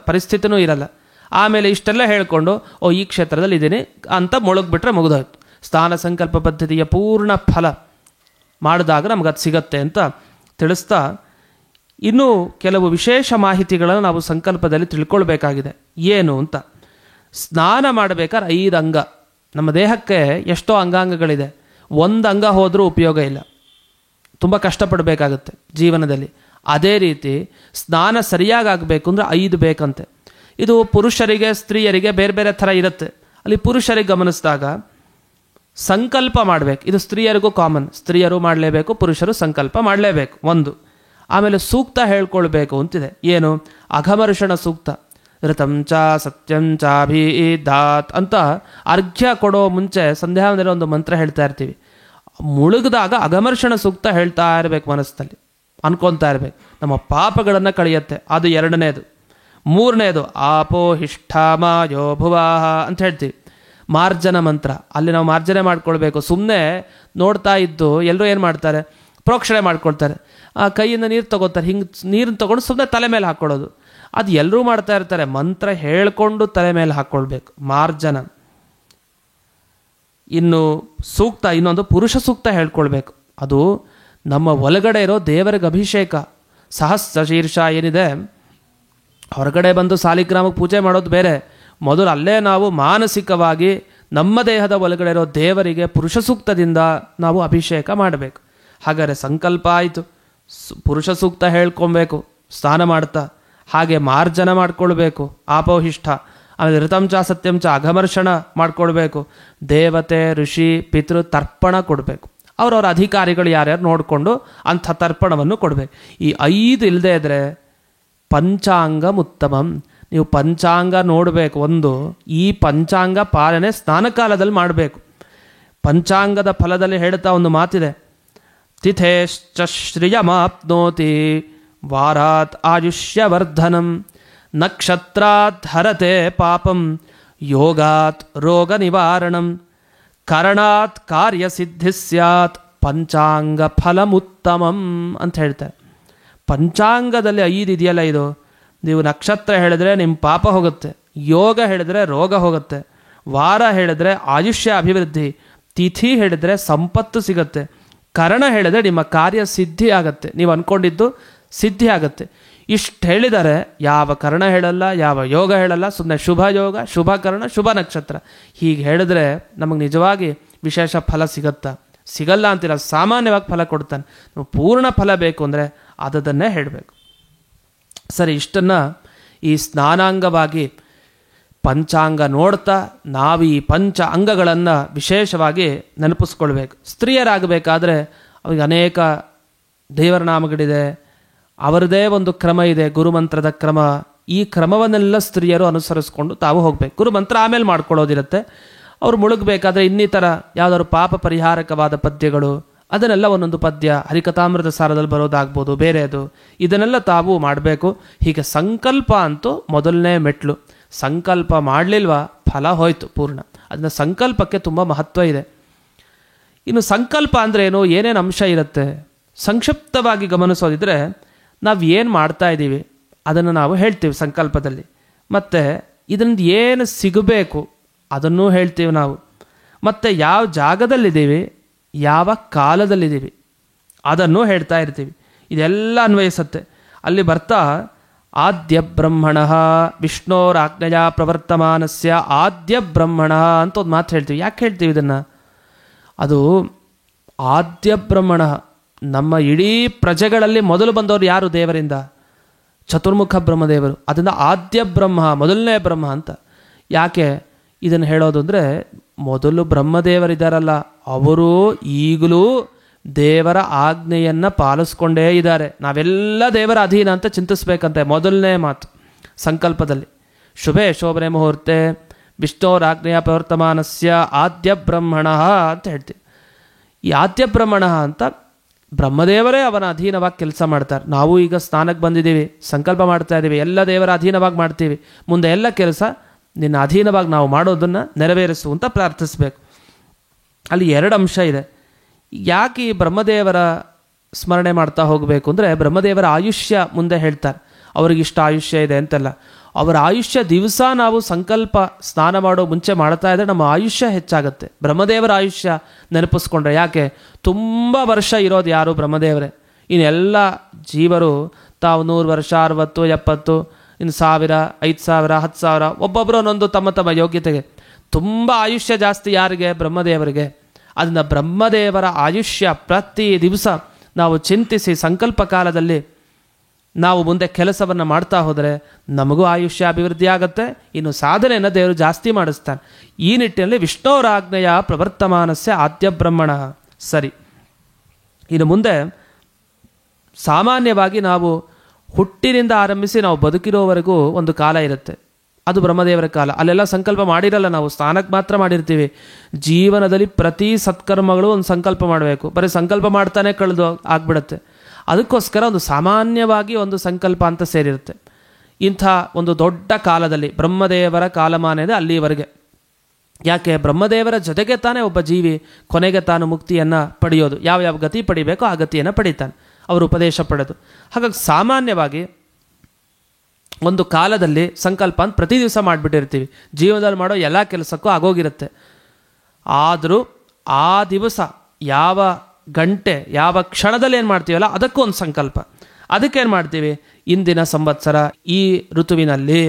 ಪರಿಸ್ಥಿತಿನೂ ಇರಲ್ಲ. ಆಮೇಲೆ ಇಷ್ಟೆಲ್ಲ ಹೇಳಿಕೊಂಡು ಈ ಕ್ಷೇತ್ರದಲ್ಲಿ ಇದ್ದೀನಿ ಅಂತ ಮುಳುಗ್ಬಿಟ್ರೆ ಮುಗಿದೋಯ್ತು. ಸ್ನಾನ ಸಂಕಲ್ಪ ಪದ್ಧತಿಯ ಪೂರ್ಣ ಫಲ ಮಾಡಿದಾಗ ನಮ್ಗೆ ಅದು ಸಿಗತ್ತೆ ಅಂತ ತಿಳಿಸ್ತಾ, ಇನ್ನೂ ಕೆಲವು ವಿಶೇಷ ಮಾಹಿತಿಗಳನ್ನು ನಾವು ಸಂಕಲ್ಪದಲ್ಲಿ ತಿಳ್ಕೊಳ್ಬೇಕಾಗಿದೆ. ಏನು ಅಂತ, ಸ್ನಾನ ಮಾಡಬೇಕಾದ್ರೆ 5 ಅಂಗ. ನಮ್ಮ ದೇಹಕ್ಕೆ ಎಷ್ಟೋ ಅಂಗಾಂಗಗಳಿದೆ. ಒಂದು ಅಂಗ ಹೋದರೂ ಉಪಯೋಗ ಇಲ್ಲ, ತುಂಬ ಕಷ್ಟಪಡಬೇಕಾಗುತ್ತೆ ಜೀವನದಲ್ಲಿ. ಅದೇ ರೀತಿ ಸ್ನಾನ ಸರಿಯಾಗಿ ಆಗಬೇಕು ಅಂದರೆ 5 ಬೇಕಂತೆ. ಇದು ಪುರುಷರಿಗೆ ಸ್ತ್ರೀಯರಿಗೆ ಬೇರೆ ಬೇರೆ ಥರ ಇರುತ್ತೆ. ಅಲ್ಲಿ ಪುರುಷರಿಗೆ ಗಮನಿಸಿದಾಗ ಸಂಕಲ್ಪ ಮಾಡಬೇಕು. ಇದು ಸ್ತ್ರೀಯರಿಗೂ ಕಾಮನ್, ಸ್ತ್ರೀಯರು ಮಾಡಲೇಬೇಕು, ಪುರುಷರು ಸಂಕಲ್ಪ ಮಾಡಲೇಬೇಕು ಒಂದು. ಆಮೇಲೆ ಸೂಕ್ತ ಹೇಳ್ಕೊಳ್ಬೇಕು ಅಂತಿದೆ. ಏನು, ಅಘಮರ್ಷಣ ಸೂಕ್ತ. ಋತಂಚ ಸತ್ಯಂಚ ಅಭಿದಾತ್ ಅಂತ ಅರ್ಘ್ಯ ಕೊಡೋ ಮುಂಚೆ ಸಂಧ್ಯಾವಂದನೆ ಒಂದು ಮಂತ್ರ ಹೇಳ್ತಾ ಇರ್ತೀವಿ. ಮುಳುಗಿದಾಗ ಅಘಮರ್ಷಣ ಸೂಕ್ತ ಹೇಳ್ತಾ ಇರಬೇಕು, ಮನಸ್ಸಲ್ಲಿ ಅನ್ಕೊತಾ ಇರಬೇಕು. ನಮ್ಮ ಪಾಪಗಳನ್ನು ಕಳೆಯುತ್ತೆ. ಅದು 2ನೇದು. 3ನೇದು ಆಪೋ ಹಿಷ್ಠಾಮಾಯೋ ಭುವಾಹ ಅಂತ ಹೇಳ್ತೀವಿ, ಮಾರ್ಜನ ಮಂತ್ರ. ಅಲ್ಲಿ ನಾವು ಮಾರ್ಜನೆ ಮಾಡ್ಕೊಳ್ಬೇಕು. ಸುಮ್ಮನೆ ನೋಡ್ತಾ ಇದ್ದು ಎಲ್ಲರೂ ಏನು ಮಾಡ್ತಾರೆ, ಪ್ರೋಕ್ಷಣೆ ಮಾಡ್ಕೊಳ್ತಾರೆ. ಕೈಯಿಂದ ನೀರು ತಗೋತಾರೆ, ಹಿಂಗೆ ನೀರನ್ನು ತಗೊಂಡು ಸುಮ್ಮನೆ ತಲೆ ಮೇಲೆ ಹಾಕ್ಕೊಳ್ಳೋದು. ಅದು ಎಲ್ಲರೂ ಮಾಡ್ತಾ ಇರ್ತಾರೆ. ಮಂತ್ರ ಹೇಳ್ಕೊಂಡು ತಲೆ ಮೇಲೆ ಹಾಕ್ಕೊಳ್ಬೇಕು, ಮಾರ್ಜನ. ಇನ್ನು ಸೂಕ್ತ, ಇನ್ನೊಂದು ಪುರುಷ ಸೂಕ್ತ ಹೇಳ್ಕೊಳ್ಬೇಕು. ಅದು ನಮ್ಮ ಒಳಗಡೆ ಇರೋ ದೇವರಿಗೆ ಅಭಿಷೇಕ. ಸಹಸ್ರ ಶೀರ್ಷ ಏನಿದೆ, ಹೊರಗಡೆ ಬಂದು ಸಾಲಿಗ್ರಾಮಕ್ಕೆ ಪೂಜೆ ಮಾಡೋದು ಬೇರೆ. ಮೊದಲು ಅಲ್ಲೇ ನಾವು ಮಾನಸಿಕವಾಗಿ ನಮ್ಮ ದೇಹದ ಒಳಗಡೆ ಇರೋ ದೇವರಿಗೆ ಪುರುಷ ಸೂಕ್ತದಿಂದ ನಾವು ಅಭಿಷೇಕ ಮಾಡಬೇಕು. ಹಾಗಾದರೆ ಸಂಕಲ್ಪ ಆಯಿತು, ಪುರುಷ ಸೂಕ್ತ ಹೇಳ್ಕೊಬೇಕು ಸ್ನಾನ ಮಾಡ್ತಾ. ಹಾಗೆ ಮಾರ್ಜನ ಮಾಡ್ಕೊಳ್ಬೇಕು, ಆಪೋಹಿಷ್ಠ. ಆಮೇಲೆ ಋತಂಚ ಸತ್ಯಂಚ ಅಘಮರ್ಷಣ ಮಾಡ್ಕೊಳ್ಬೇಕು. ದೇವತೆ ಋಷಿ ಪಿತೃ ತರ್ಪಣ ಕೊಡಬೇಕು. ಅವರವರ ಅಧಿಕಾರಿಗಳು ಯಾರ್ಯಾರು ನೋಡಿಕೊಂಡು ಅಂಥ ತರ್ಪಣವನ್ನು ಕೊಡಬೇಕು. ಈ 5 ಇಲ್ಲದೆ ಇದ್ದರೆ ಪಂಚಾಂಗ ಉತ್ತಮಂ. ನೀವು ಪಂಚಾಂಗ ನೋಡಬೇಕು. ಒಂದು, ಈ ಪಂಚಾಂಗ ಪಾಲನೆ ಸ್ನಾನಕಾಲದಲ್ಲಿ ಮಾಡಬೇಕು. ಪಂಚಾಂಗದ ಫಲದಲ್ಲಿ ಹೇಳ್ತಾ ಒಂದು ಮಾತಿದೆ, ತಿಥೇಶ್ಚ ಶ್ರಿಯಮಾಪ್ನೋತಿ ವಾರಾತ್ ಆಯುಷ್ಯವರ್ಧನಂ ನಕ್ಷತ್ರಾತ್ ಹರತೆ ಪಾಪಂ ಯೋಗಾತ್ ರೋಗ ನಿವಾರಣಂ ಕರಣಾತ್ ಕಾರ್ಯಸಿದ್ಧಿ ಸ್ಯಾತ್ ಪಂಚಾಂಗ ಫಲಮುತ್ತಮಂ ಅಂತ ಹೇಳ್ತಾರೆ. ಪಂಚಾಂಗದಲ್ಲಿ 5 ಇದೆಯಲ್ಲ, ಇದು ನೀವು ನಕ್ಷತ್ರ ಹೇಳಿದ್ರೆ ನಿಮ್ಮ ಪಾಪ ಹೋಗುತ್ತೆ, ಯೋಗ ಹೇಳಿದ್ರೆ ರೋಗ ಹೋಗುತ್ತೆ, ವಾರ ಹೇಳಿದ್ರೆ ಆಯುಷ್ಯ ಅಭಿವೃದ್ಧಿ, ತಿಥಿ ಹೇಳಿದ್ರೆ ಸಂಪತ್ತು ಸಿಗತ್ತೆ, ಕರಣ ಹೇಳಿದ್ರೆ ನಿಮ್ಮ ಕಾರ್ಯ ಸಿದ್ಧಿ ಆಗತ್ತೆ, ನೀವು ಅಂದ್ಕೊಂಡಿದ್ದು ಸಿದ್ಧಿ ಆಗತ್ತೆ. ಇಷ್ಟು ಹೇಳಿದರೆ ಯಾವ ಕರ್ಣ ಹೇಳಲ್ಲ, ಯಾವ ಯೋಗ ಹೇಳಲ್ಲ, ಸುಮ್ಮನೆ ಶುಭ ಯೋಗ, ಶುಭ ಕರ್ಣ, ಶುಭ ನಕ್ಷತ್ರ ಹೀಗೆ ಹೇಳಿದ್ರೆ ನಮಗೆ ನಿಜವಾಗಿ ವಿಶೇಷ ಫಲ ಸಿಗತ್ತಾ? ಸಿಗಲ್ಲ ಅಂತಿಲ್ಲ, ಸಾಮಾನ್ಯವಾಗಿ ಫಲ ಕೊಡ್ತಾನೆ. ಪೂರ್ಣ ಫಲ ಬೇಕು ಅಂದರೆ ಅದನ್ನೇ ಹೇಳಬೇಕು. ಸರಿ, ಇಷ್ಟನ್ನು ಈ ಸ್ನಾನಾಂಗವಾಗಿ ಪಂಚಾಂಗ ನೋಡ್ತಾ ನಾವು ಈ ಪಂಚ ಅಂಗಗಳನ್ನು ವಿಶೇಷವಾಗಿ ನೆನಪಿಸ್ಕೊಳ್ಬೇಕು. ಸ್ತ್ರೀಯರಾಗಬೇಕಾದ್ರೆ ಅವರಿಗೆ ಅನೇಕ ದೇವರ ನಾಮಗಳಿದೆ, ಅವರದೇ ಒಂದು ಕ್ರಮ ಇದೆ, ಗುರುಮಂತ್ರದ ಕ್ರಮ. ಈ ಕ್ರಮವನ್ನೆಲ್ಲ ಸ್ತ್ರೀಯರು ಅನುಸರಿಸ್ಕೊಂಡು ತಾವು ಹೋಗಬೇಕು. ಗುರುಮಂತ್ರ ಆಮೇಲೆ ಮಾಡ್ಕೊಳ್ಳೋದಿರುತ್ತೆ. ಅವರು ಮುಳುಗಬೇಕಾದ್ರೆ ಇನ್ನಿತರ ಯಾವುದಾದ್ರು ಪಾಪ ಪರಿಹಾರಕವಾದ ಪದ್ಯಗಳು ಅದನ್ನೆಲ್ಲ ಒಂದೊಂದು ಪದ್ಯ ಹರಿಕಥಾಮೃತ ಸಾರದಲ್ಲಿ ಬರೋದಾಗ್ಬೋದು, ಬೇರೆದು, ಇದನ್ನೆಲ್ಲ ತಾವು ಮಾಡಬೇಕು. ಹೀಗೆ ಸಂಕಲ್ಪ ಅಂತೂ ಮೊದಲನೇ ಮೆಟ್ಲು. ಸಂಕಲ್ಪ ಮಾಡಲಿಲ್ವಾ ಫಲ ಹೋಯ್ತು ಪೂರ್ಣ. ಅದನ್ನ ಸಂಕಲ್ಪಕ್ಕೆ ತುಂಬ ಮಹತ್ವ ಇದೆ. ಇನ್ನು ಸಂಕಲ್ಪ ಅಂದರೆ ಏನು, ಏನೇನು ಅಂಶ ಇರುತ್ತೆ ಸಂಕ್ಷಿಪ್ತವಾಗಿ ಗಮನಿಸೋದಿದ್ರೆ, ನಾವು ಏನು ಮಾಡ್ತಾ ಇದ್ದೀವಿ ಅದನ್ನು ನಾವು ಹೇಳ್ತೀವಿ ಸಂಕಲ್ಪದಲ್ಲಿ. ಮತ್ತು ಇದರಿಂದ ಏನು ಸಿಗಬೇಕು ಅದನ್ನೂ ಹೇಳ್ತೀವಿ ನಾವು. ಮತ್ತು ಯಾವ ಜಾಗದಲ್ಲಿದ್ದೀವಿ, ಯಾವ ಕಾಲದಲ್ಲಿದ್ದೀವಿ ಅದನ್ನೂ ಹೇಳ್ತಾ ಇರ್ತೀವಿ. ಇದೆಲ್ಲ ಅನ್ವಯಿಸುತ್ತೆ. ಅಲ್ಲಿ ಬರ್ತಾ ಆದ್ಯ ಬ್ರಹ್ಮಣ ವಿಷ್ಣೋರಾಜ್ಞೆಯ ಪ್ರವರ್ತಮಾನಸ್ಯ ಆದ್ಯ ಬ್ರಹ್ಮಣ ಅಂತ ಒಂದು ಮಾತು ಹೇಳ್ತೀವಿ. ಯಾಕೆ ಹೇಳ್ತೀವಿ ಇದನ್ನು? ಅದು ಆದ್ಯ ಬ್ರಹ್ಮಣ, ನಮ್ಮ ಇಡೀ ಪ್ರಜೆಗಳಲ್ಲಿ ಮೊದಲು ಬಂದವರು ಯಾರು ದೇವರಿಂದ? ಚತುರ್ಮುಖ ಬ್ರಹ್ಮದೇವರು. ಅದರಿಂದ ಆದ್ಯ ಬ್ರಹ್ಮ, ಮೊದಲನೇ ಬ್ರಹ್ಮ ಅಂತ. ಯಾಕೆ ಇದನ್ನು ಹೇಳೋದು ಅಂದರೆ, ಮೊದಲು ಬ್ರಹ್ಮದೇವರಿದ್ದಾರಲ್ಲ ಅವರು ಈಗಲೂ ದೇವರ ಆಜ್ಞೆಯನ್ನು ಪಾಲಿಸ್ಕೊಂಡೇ ಇದ್ದಾರೆ. ನಾವೆಲ್ಲ ದೇವರ ಅಧೀನ ಅಂತ ಚಿಂತಿಸ್ಬೇಕಂತೆ. ಮೊದಲನೇ ಮಾತು ಸಂಕಲ್ಪದಲ್ಲಿ. ಶುಭೆ ಶೋಭನೆ ಮುಹೂರ್ತೆ ವಿಷ್ಣೋರಾಜ್ಞೆಯ ಪ್ರವರ್ತಮಾನಸ್ಯ ಆದ್ಯ ಬ್ರಹ್ಮಣ ಅಂತ ಹೇಳ್ತೀವಿ. ಈ ಆದ್ಯ ಬ್ರಹ್ಮಣ ಅಂತ ಬ್ರಹ್ಮದೇವರೇ ಅವನ ಅಧೀನವಾಗಿ ಕೆಲಸ ಮಾಡ್ತಾರೆ. ನಾವು ಈಗ ಸ್ನಾನಕ್ಕೆ ಬಂದಿದ್ದೀವಿ, ಸಂಕಲ್ಪ ಮಾಡ್ತಾ ಇದ್ದೀವಿ, ಎಲ್ಲ ದೇವರ ಅಧೀನವಾಗಿ ಮಾಡ್ತೀವಿ. ಮುಂದೆ ಎಲ್ಲ ಕೆಲಸ ನಿನ್ನ ಅಧೀನವಾಗಿ ನಾವು ಮಾಡೋದನ್ನು ನೆರವೇರಿಸು ಅಂತ ಪ್ರಾರ್ಥಿಸ್ಬೇಕು. ಅಲ್ಲಿ ಎರಡು ಅಂಶ ಇದೆ. ಯಾಕೆ ಈ ಬ್ರಹ್ಮದೇವರ ಸ್ಮರಣೆ ಮಾಡ್ತಾ ಹೋಗಬೇಕು ಅಂದರೆ, ಬ್ರಹ್ಮದೇವರ ಆಯುಷ್ಯ ಮುಂದೆ ಹೇಳ್ತಾರೆ. ಅವ್ರಿಗಿಷ್ಟ ಆಯುಷ್ಯ ಇದೆ ಅಂತೆಲ್ಲ. ಅವರ ಆಯುಷ್ಯ ದಿವಸ ನಾವು ಸಂಕಲ್ಪ ಸ್ನಾನ ಮಾಡೋ ಮುಂಚೆ ಮಾಡ್ತಾ ಇದ್ದರೆ ನಮ್ಮ ಆಯುಷ್ಯ ಹೆಚ್ಚಾಗುತ್ತೆ. ಬ್ರಹ್ಮದೇವರ ಆಯುಷ್ಯ ನೆನಪಿಸ್ಕೊಂಡ್ರೆ, ಯಾಕೆ ತುಂಬ ವರ್ಷ ಇರೋದು ಯಾರು? ಬ್ರಹ್ಮದೇವರೇ. ಇನ್ನೆಲ್ಲ ಜೀವರು ತಾವು 100 ವರ್ಷ, 60, 70, ಇನ್ನು 1000, 5000, 10,000, ಒಬ್ಬೊಬ್ಬರು ಒಂದೊಂದು ತಮ್ಮ ತಮ್ಮ ಯೋಗ್ಯತೆಗೆ. ತುಂಬ ಆಯುಷ್ಯ ಜಾಸ್ತಿ ಯಾರಿಗೆ? ಬ್ರಹ್ಮದೇವರಿಗೆ. ಅದನ್ನು ಬ್ರಹ್ಮದೇವರ ಆಯುಷ್ಯ ಪ್ರತಿ ದಿವಸ ನಾವು ಚಿಂತಿಸಿ ಸಂಕಲ್ಪ ಕಾಲದಲ್ಲಿ ನಾವು ಮುಂದೆ ಕೆಲಸವನ್ನು ಮಾಡ್ತಾ ಹೋದರೆ ನಮಗೂ ಆಯುಷ್ಯ ಅಭಿವೃದ್ಧಿ ಆಗುತ್ತೆ. ಇನ್ನು ಸಾಧನೆಯನ್ನು ದೇವರು ಜಾಸ್ತಿ ಮಾಡಿಸ್ತಾನೆ. ಈ ನಿಟ್ಟಿನಲ್ಲಿ ವಿಷ್ಣೋರಾಜ್ಞೆಯ ಪ್ರವರ್ತಮಾನಸ್ಯ ಆದ್ಯ ಬ್ರಹ್ಮಣ. ಸರಿ, ಇನ್ನು ಮುಂದೆ ಸಾಮಾನ್ಯವಾಗಿ ನಾವು ಹುಟ್ಟಿನಿಂದ ಆರಂಭಿಸಿ ನಾವು ಬದುಕಿರೋವರೆಗೂ ಒಂದು ಕಾಲ ಇರುತ್ತೆ. ಅದು ಬ್ರಹ್ಮದೇವರ ಕಾಲ. ಅಲ್ಲೆಲ್ಲ ಸಂಕಲ್ಪ ಮಾಡಿರಲ್ಲ, ನಾವು ಸ್ನಾನಕ್ಕೆ ಮಾತ್ರ ಮಾಡಿರ್ತೀವಿ. ಜೀವನದಲ್ಲಿ ಪ್ರತಿ ಸತ್ಕರ್ಮಗಳು ಒಂದು ಸಂಕಲ್ಪ ಮಾಡಬೇಕು. ಬರೀ ಸಂಕಲ್ಪ ಮಾಡ್ತಾನೆ ಕಳೆದು ಆಗ್ಬಿಡುತ್ತೆ. ಅದಕ್ಕೋಸ್ಕರ ಒಂದು ಸಾಮಾನ್ಯವಾಗಿ ಒಂದು ಸಂಕಲ್ಪ ಅಂತ ಸೇರಿರುತ್ತೆ. ಇಂಥ ಒಂದು ದೊಡ್ಡ ಕಾಲದಲ್ಲಿ ಬ್ರಹ್ಮದೇವರ ಕಾಲಮಾನ ಇದೆ ಅಲ್ಲಿವರೆಗೆ. ಯಾಕೆ? ಬ್ರಹ್ಮದೇವರ ಜೊತೆಗೆ ತಾನೇ ಒಬ್ಬ ಜೀವಿ ಕೊನೆಗೆ ತಾನು ಮುಕ್ತಿಯನ್ನು ಪಡೆಯೋದು. ಯಾವ ಗತಿ ಪಡಿಬೇಕೋ ಆ ಗತಿಯನ್ನು ಪಡಿತಾನೆ ಅವರು ಉಪದೇಶ ಪಡೆದು. ಹಾಗಾಗಿ ಸಾಮಾನ್ಯವಾಗಿ ಒಂದು ಕಾಲದಲ್ಲಿ ಸಂಕಲ್ಪ ಅಂತ ಪ್ರತಿ ದಿವಸ ಮಾಡಿಬಿಟ್ಟಿರ್ತೀವಿ. ಜೀವನದಲ್ಲಿ ಮಾಡೋ ಎಲ್ಲ ಕೆಲಸಕ್ಕೂ ಆಗೋಗಿರುತ್ತೆ. ಆದರೂ ಆ ದಿವಸ ಯಾವ ಗಂಟೆ ಯಾವ ಕ್ಷಣದಲ್ಲಿ ಏನು ಮಾಡ್ತೀವಲ್ಲ ಅದಕ್ಕೂ ಒಂದು ಸಂಕಲ್ಪ. ಅದಕ್ಕೇನು ಮಾಡ್ತೀವಿ? ಇಂದಿನ ಸಂವತ್ಸರ ಈ ಋತುವಿನಲ್ಲಿ,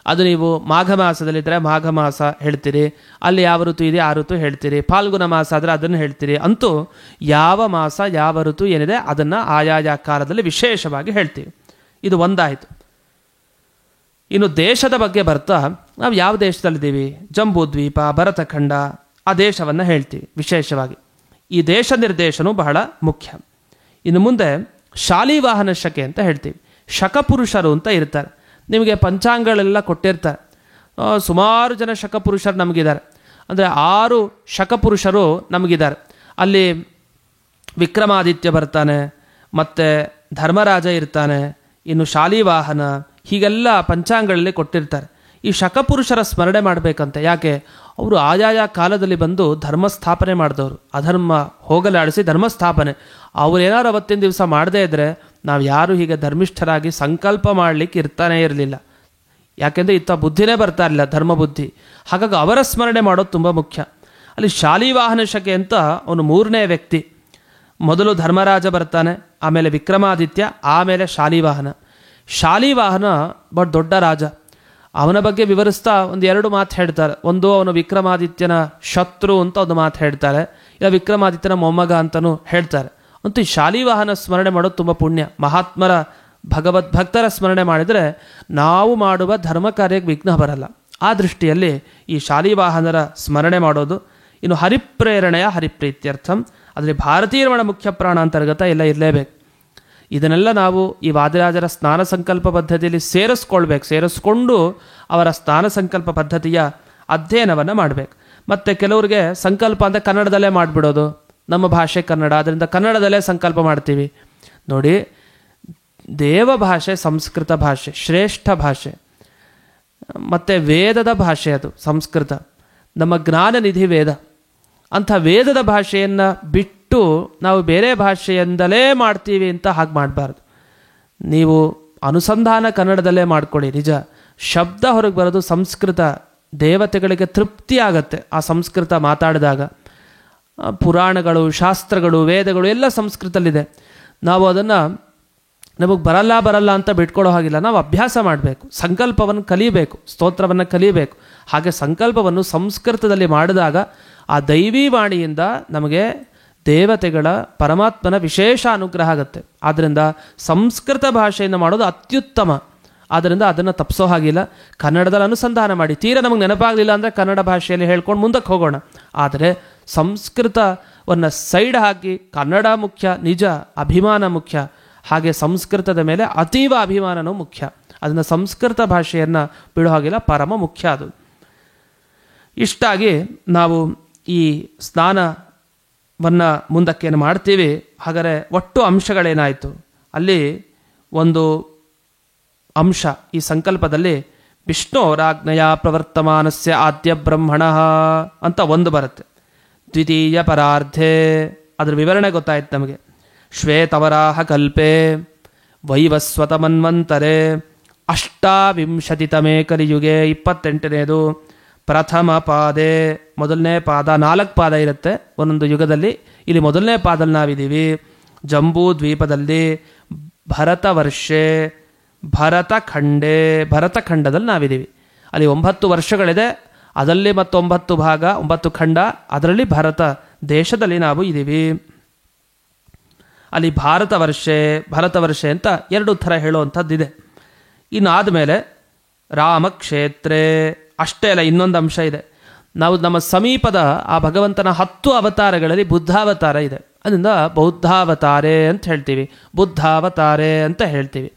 ಅದು ನೀವು ಮಾಘ ಮಾಸದಲ್ಲಿದ್ದರೆ ಮಾಘ ಮಾಸ ಹೇಳ್ತೀರಿ, ಅಲ್ಲಿ ಯಾವ ಋತು ಇದೆ ಆ ಋತು ಹೇಳ್ತೀರಿ, ಫಾಲ್ಗುಣ ಮಾಸ ಆದರೆ ಅದನ್ನು ಹೇಳ್ತೀರಿ. ಅಂತೂ ಯಾವ ಮಾಸ ಯಾವ ಋತು ಏನಿದೆ ಅದನ್ನು ಆಯಾಯ ಕಾಲದಲ್ಲಿ ವಿಶೇಷವಾಗಿ ಹೇಳ್ತೀವಿ. ಇದು ಒಂದಾಯಿತು. ಇನ್ನು ದೇಶದ ಬಗ್ಗೆ ಬರ್ತಾ, ನಾವು ಯಾವ ದೇಶದಲ್ಲಿದ್ದೀವಿ? ಜಂಬೂ ದ್ವೀಪ, ಭರತಖಂಡ, ಆ ದೇಶವನ್ನು ಹೇಳ್ತೀವಿ ವಿಶೇಷವಾಗಿ. ಈ ದೇಶ ನಿರ್ದೇಶನವು ಬಹಳ ಮುಖ್ಯ. ಇನ್ನು ಮುಂದೆ ಶಾಲಿವಾಹನ ಶಕೆ ಅಂತ ಹೇಳ್ತೀವಿ. ಶಕಪುರುಷರು ಅಂತ ಇರ್ತಾರೆ. ನಿಮಗೆ ಪಂಚಾಂಗಗಳೆಲ್ಲ ಕೊಟ್ಟಿರ್ತಾರೆ. ಸುಮಾರು ಜನ ಶಕಪುರುಷರು ನಮಗಿದ್ದಾರೆ. ಅಂದರೆ 6 ಶಕಪುರುಷರು ನಮಗಿದ್ದಾರೆ. ಅಲ್ಲಿ ವಿಕ್ರಮಾದಿತ್ಯ ಬರ್ತಾನೆ, ಮತ್ತು ಧರ್ಮರಾಜ ಇರ್ತಾನೆ, ಇನ್ನು ಶಾಲಿವಾಹನ, ಹೀಗೆಲ್ಲ ಪಂಚಾಂಗಗಳಲ್ಲಿ ಕೊಟ್ಟಿರ್ತಾರೆ. ಈ ಶಕಪುರುಷರ ಸ್ಮರಣೆ ಮಾಡಬೇಕಂತೆ. ಯಾಕೆ? ಅವರು ಆಯಾಯ ಕಾಲದಲ್ಲಿ ಬಂದು ಧರ್ಮ ಸ್ಥಾಪನೆ ಮಾಡಿದವರು. ಅಧರ್ಮ ಹೋಗಲಾಡಿಸಿ ಧರ್ಮ ಸ್ಥಾಪನೆ. ಅವರೇನಾರು ಅವತ್ತಿನ ದಿವಸ ಮಾಡದೇ ಇದ್ದರೆ ನಾವು ಯಾರು ಹೀಗೆ ಧರ್ಮಿಷ್ಠರಾಗಿ ಸಂಕಲ್ಪ ಮಾಡಲಿಕ್ಕೆ ಇರ್ತಾನೆ ಇರಲಿಲ್ಲ. ಯಾಕೆಂದರೆ ಇತ್ತ ಬುದ್ಧಿನೇ ಬರ್ತಾ ಇರಲಿಲ್ಲ, ಧರ್ಮ ಬುದ್ಧಿ. ಹಾಗಾಗಿ ಅವರ ಸ್ಮರಣೆ ಮಾಡೋದು ತುಂಬ ಮುಖ್ಯ. ಅಲ್ಲಿ ಶಾಲಿವಾಹನ ಶಕೆ ಅಂತ ಅವನು 3ನೇ ವ್ಯಕ್ತಿ. ಮೊದಲು ಧರ್ಮರಾಜ ಬರ್ತಾನೆ, ಆಮೇಲೆ ವಿಕ್ರಮಾದಿತ್ಯ, ಆಮೇಲೆ ಶಾಲಿವಾಹನ. ಶಾಲಿವಾಹನ ಬಹಳ ದೊಡ್ಡ ರಾಜ. ಅವನ ಬಗ್ಗೆ ವಿವರಿಸ್ತಾ 1-2 ಮಾತು ಹೇಳ್ತಾರೆ. ಒಂದು, ಅವನು ವಿಕ್ರಮಾದಿತ್ಯನ ಶತ್ರು ಅಂತ ಒಂದು ಮಾತು ಹೇಳ್ತಾರೆ, ಇಲ್ಲ ವಿಕ್ರಮಾದಿತ್ಯನ ಮೊಮ್ಮಗ ಅಂತಲೂ ಹೇಳ್ತಾರೆ. ಅಂತೂ ಈ ಶಾಲಿವಾಹನ ಸ್ಮರಣೆ ಮಾಡೋದು ತುಂಬ ಪುಣ್ಯ. ಮಹಾತ್ಮರ ಭಗವದ್ಭಕ್ತರ ಸ್ಮರಣೆ ಮಾಡಿದರೆ ನಾವು ಮಾಡುವ ಧರ್ಮ ಕಾರ್ಯಕ್ಕೆ ವಿಘ್ನ ಬರಲ್ಲ. ಆ ದೃಷ್ಟಿಯಲ್ಲಿ ಈ ಶಾಲಿವಾಹನರ ಸ್ಮರಣೆ ಮಾಡೋದು. ಇನ್ನು ಹರಿಪ್ರೇರಣೆಯ ಹರಿಪ್ರೀತ್ಯರ್ಥಂ, ಅದರಲ್ಲಿ ಭಾರತೀಯರಮಣ ಮುಖ್ಯ ಪ್ರಾಣ ಅಂತರ್ಗತ ಎಲ್ಲ ಇರಲೇಬೇಕು. ಇದನ್ನೆಲ್ಲ ನಾವು ಈ ವಾದಿರಾಜರ ಸ್ನಾನ ಸಂಕಲ್ಪ ಪದ್ಧತಿಯಲ್ಲಿ ಸೇರಿಸ್ಕೊಂಡು ಅವರ ಸ್ನಾನ ಸಂಕಲ್ಪ ಪದ್ಧತಿಯ ಅಧ್ಯಯನವನ್ನು ಮಾಡಬೇಕು. ಮತ್ತು ಕೆಲವರಿಗೆ ಸಂಕಲ್ಪ ಅಂದರೆ ಕನ್ನಡದಲ್ಲೇ ಮಾಡಿಬಿಡೋದು, ನಮ್ಮ ಭಾಷೆ ಕನ್ನಡ, ಅದರಿಂದ ಕನ್ನಡದಲ್ಲೇ ಸಂಕಲ್ಪ ಮಾಡ್ತೀವಿ. ನೋಡಿ, ದೇವ ಭಾಷೆ ಸಂಸ್ಕೃತ ಭಾಷೆ, ಶ್ರೇಷ್ಠ ಭಾಷೆ, ಮತ್ತು ವೇದದ ಭಾಷೆ ಅದು ಸಂಸ್ಕೃತ. ನಮ್ಮ ಜ್ಞಾನನಿಧಿ ವೇದ. ಅಂಥ ವೇದದ ಭಾಷೆಯನ್ನು ಬಿಟ್ಟು ನಾವು ಬೇರೆ ಭಾಷೆಯಿಂದಲೇ ಮಾಡ್ತೀವಿ ಅಂತ ಹಾಗೆ ಮಾಡಬಾರ್ದು. ನೀವು ಅನುಸಂಧಾನ ಕನ್ನಡದಲ್ಲೇ ಮಾಡ್ಕೊಳ್ಳಿ. ನಿಜ, ಶಬ್ದ ಹೊರಗೆ ಬರೋದು ಸಂಸ್ಕೃತ. ದೇವತೆಗಳಿಗೆ ತೃಪ್ತಿ ಆಗತ್ತೆ ಆ ಸಂಸ್ಕೃತ ಮಾತಾಡಿದಾಗ. ಪುರಾಣಗಳು, ಶಾಸ್ತ್ರಗಳು, ವೇದಗಳು ಎಲ್ಲ ಸಂಸ್ಕೃತದಲ್ಲಿದೆ. ನಾವು ಅದನ್ನು ನಮಗೆ ಬರಲ್ಲ ಅಂತ ಬಿಟ್ಕೊಳ್ಳೋ ಹಾಗಿಲ್ಲ. ನಾವು ಅಭ್ಯಾಸ ಮಾಡಬೇಕು, ಸಂಕಲ್ಪವನ್ನು ಕಲಿಬೇಕು, ಸ್ತೋತ್ರವನ್ನು ಕಲಿಬೇಕು. ಹಾಗೆ ಸಂಕಲ್ಪವನ್ನು ಸಂಸ್ಕೃತದಲ್ಲಿ ಮಾಡಿದಾಗ ಆ ದೈವೀ ವಾಣಿಯಿಂದ ನಮಗೆ ದೇವತೆಗಳ ಪರಮಾತ್ಮನ ವಿಶೇಷ ಅನುಗ್ರಹ ಆಗುತ್ತೆ. ಆದ್ದರಿಂದ ಸಂಸ್ಕೃತ ಭಾಷೆಯಿಂದ ಮಾಡೋದು ಅತ್ಯುತ್ತಮ. ಆದ್ದರಿಂದ ಅದನ್ನು ತಪ್ಪಿಸೋ ಹಾಗಿಲ್ಲ. ಕನ್ನಡದಲ್ಲಿ ಅನುಸಂಧಾನ ಮಾಡಿ, ತೀರಾ ನಮಗೆ ನೆನಪಾಗಲಿಲ್ಲ ಅಂದರೆ ಕನ್ನಡ ಭಾಷೆಯಲ್ಲಿ ಹೇಳ್ಕೊಂಡು ಮುಂದಕ್ಕೆ ಹೋಗೋಣ. ಆದರೆ ಸಂಸ್ಕೃತವನ್ನು ಸೈಡ್ ಹಾಕಿ ಕನ್ನಡ ಮುಖ್ಯ, ನಿಜ ಅಭಿಮಾನ ಮುಖ್ಯ. ಹಾಗೆ ಸಂಸ್ಕೃತದ ಮೇಲೆ ಅತೀವ ಅಭಿಮಾನನೂ ಮುಖ್ಯ. ಅದನ್ನು ಸಂಸ್ಕೃತ ಭಾಷೆಯನ್ನು ಬಿಡೋ ಹಾಗಿಲ್ಲ, ಪರಮ ಮುಖ್ಯ ಅದು. ಇಷ್ಟಾಗಿ ನಾವು ಈ ಸ್ನಾನವನ್ನು ಮುಂದಕ್ಕೇನು ಮಾಡ್ತೀವಿ. ಹಾಗಾದರೆ ಒಟ್ಟು ಅಂಶಗಳೇನಾಯಿತು? ಅಲ್ಲಿ ಒಂದು ಅಂಶ ಈ ಸಂಕಲ್ಪದಲ್ಲಿ ವಿಷ್ಣೋರಾಜ್ಞೆಯ ಪ್ರವರ್ತಮಾನಸ್ಯ ಆದ್ಯ ಬ್ರಹ್ಮಣ ಅಂತ ಒಂದು ಬರುತ್ತೆ. ದ್ವಿತೀಯ ಪರಾರ್ಧೆ ಅದರ ವಿವರಣೆ ಗೊತ್ತಾಯ್ತು ನಮಗೆ. ಶ್ವೇತವರಾಹ ಕಲ್ಪೆ ವೈವಸ್ವತ ಮನ್ವಂತರೆ ಅಷ್ಟಾವಿಂಶತಿತಮೇ ಕಲಿಯುಗೆ 28ನೇದು ಪ್ರಥಮ ಪಾದೆ ಮೊದಲನೇ ಪಾದ. 4 ಪಾದ ಇರುತ್ತೆ ಒಂದೊಂದು ಯುಗದಲ್ಲಿ. ಇಲ್ಲಿ ಮೊದಲನೇ ಪಾದಲ್ಲಿ ನಾವಿದ್ದೀವಿ. ಜಂಬೂ ದ್ವೀಪದಲ್ಲಿ ಭರತ ವರ್ಷೆ ಭರತಖಂಡದಲ್ಲಿ ನಾವಿದ್ದೀವಿ. ಅಲ್ಲಿ 9 ವರ್ಷಗಳಿದೆ. ಅದರಲ್ಲಿ ಮತ್ತು 9 ಭಾಗ, 9 ಖಂಡ. ಅದರಲ್ಲಿ ಭಾರತ ದೇಶದಲ್ಲಿ ನಾವು ಇದ್ದೀವಿ. ಅಲ್ಲಿ ಭಾರತ ವರ್ಷೆ ಅಂತ 2 ಥರ ಹೇಳುವಂಥದ್ದಿದೆ. ಇನ್ನಾದಮೇಲೆ ರಾಮಕ್ಷೇತ್ರೇ ಅಷ್ಟೇ ಅಲ್ಲ, ಇನ್ನೊಂದು ಅಂಶ ಇದೆ. ನಾವು ನಮ್ಮ ಸಮೀಪದ ಆ ಭಗವಂತನ 10 ಅವತಾರಗಳಲ್ಲಿ ಬುದ್ಧಾವತಾರ ಇದೆ. ಅದರಿಂದ ಬೌದ್ಧಾವತಾರೆ ಅಂತ ಹೇಳ್ತೀವಿ, ಬುದ್ಧಾವತಾರೆ ಅಂತ ಹೇಳ್ತೀವಿ.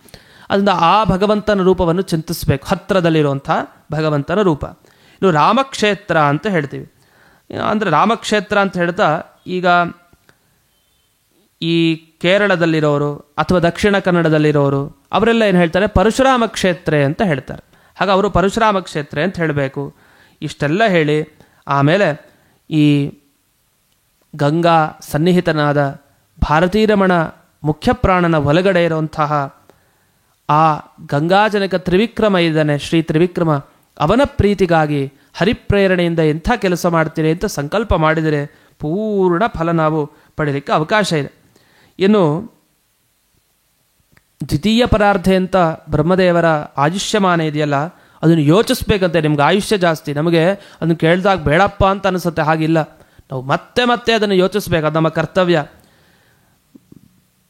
ಅದರಿಂದ ಆ ಭಗವಂತನ ರೂಪವನ್ನು ಚಿಂತಿಸಬೇಕು, ಹತ್ತಿರದಲ್ಲಿರುವಂಥ ಭಗವಂತನ ರೂಪ. ಇನ್ನು ರಾಮಕ್ಷೇತ್ರ ಅಂತ ಹೇಳ್ತೀವಿ. ಅಂದರೆ ರಾಮಕ್ಷೇತ್ರ ಅಂತ ಹೇಳ್ತಾ ಈಗ ಈ ಕೇರಳದಲ್ಲಿರೋರು ಅಥವಾ ದಕ್ಷಿಣ ಕನ್ನಡದಲ್ಲಿರೋರು ಅವರೆಲ್ಲ ಏನು ಹೇಳ್ತಾರೆ, ಪರಶುರಾಮ ಕ್ಷೇತ್ರ ಅಂತ ಹೇಳ್ತಾರೆ. ಹಾಗೆ ಅವರು ಪರಶುರಾಮ ಕ್ಷೇತ್ರ ಅಂತ ಹೇಳಬೇಕು. ಇಷ್ಟೆಲ್ಲ ಹೇಳಿ ಆಮೇಲೆ ಈ ಗಂಗಾ ಸನ್ನಿಹಿತನಾದ ಭಾರತೀರಮಣ ಮುಖ್ಯ ಪ್ರಾಣನ ಒಳಗಡೆ ಇರುವಂತಹ ಆ ಗಂಗಾಜನಕ ತ್ರಿವಿಕ್ರಮ ಇದ್ದಾನೆ, ಶ್ರೀ ತ್ರಿವಿಕ್ರಮ, ಅವನ ಪ್ರೀತಿಗಾಗಿ ಹರಿಪ್ರೇರಣೆಯಿಂದ ಎಂಥ ಕೆಲಸ ಮಾಡ್ತೀರಿ ಅಂತ ಸಂಕಲ್ಪ ಮಾಡಿದರೆ ಪೂರ್ಣ ಫಲ ನಾವು ಪಡೀಲಿಕ್ಕೆ ಅವಕಾಶ ಇದೆ. ಇನ್ನು ದ್ವಿತೀಯ ಪರಾರ್ಧೆ ಅಂತ ಬ್ರಹ್ಮದೇವರ ಆಯುಷ್ಯಮಾನ ಇದೆಯಲ್ಲ, ಅದನ್ನು ಯೋಚಿಸ್ಬೇಕಂತೆ. ನಿಮ್ಗೆ ಆಯುಷ್ಯ ಜಾಸ್ತಿ, ನಮಗೆ ಅದನ್ನು ಕೇಳಿದಾಗ ಬೇಡಪ್ಪ ಅಂತ ಅನಿಸುತ್ತೆ. ಹಾಗಿಲ್ಲ, ನಾವು ಮತ್ತೆ ಮತ್ತೆ ಅದನ್ನು ಯೋಚಿಸ್ಬೇಕು. ಅದು ನಮ್ಮ ಕರ್ತವ್ಯ.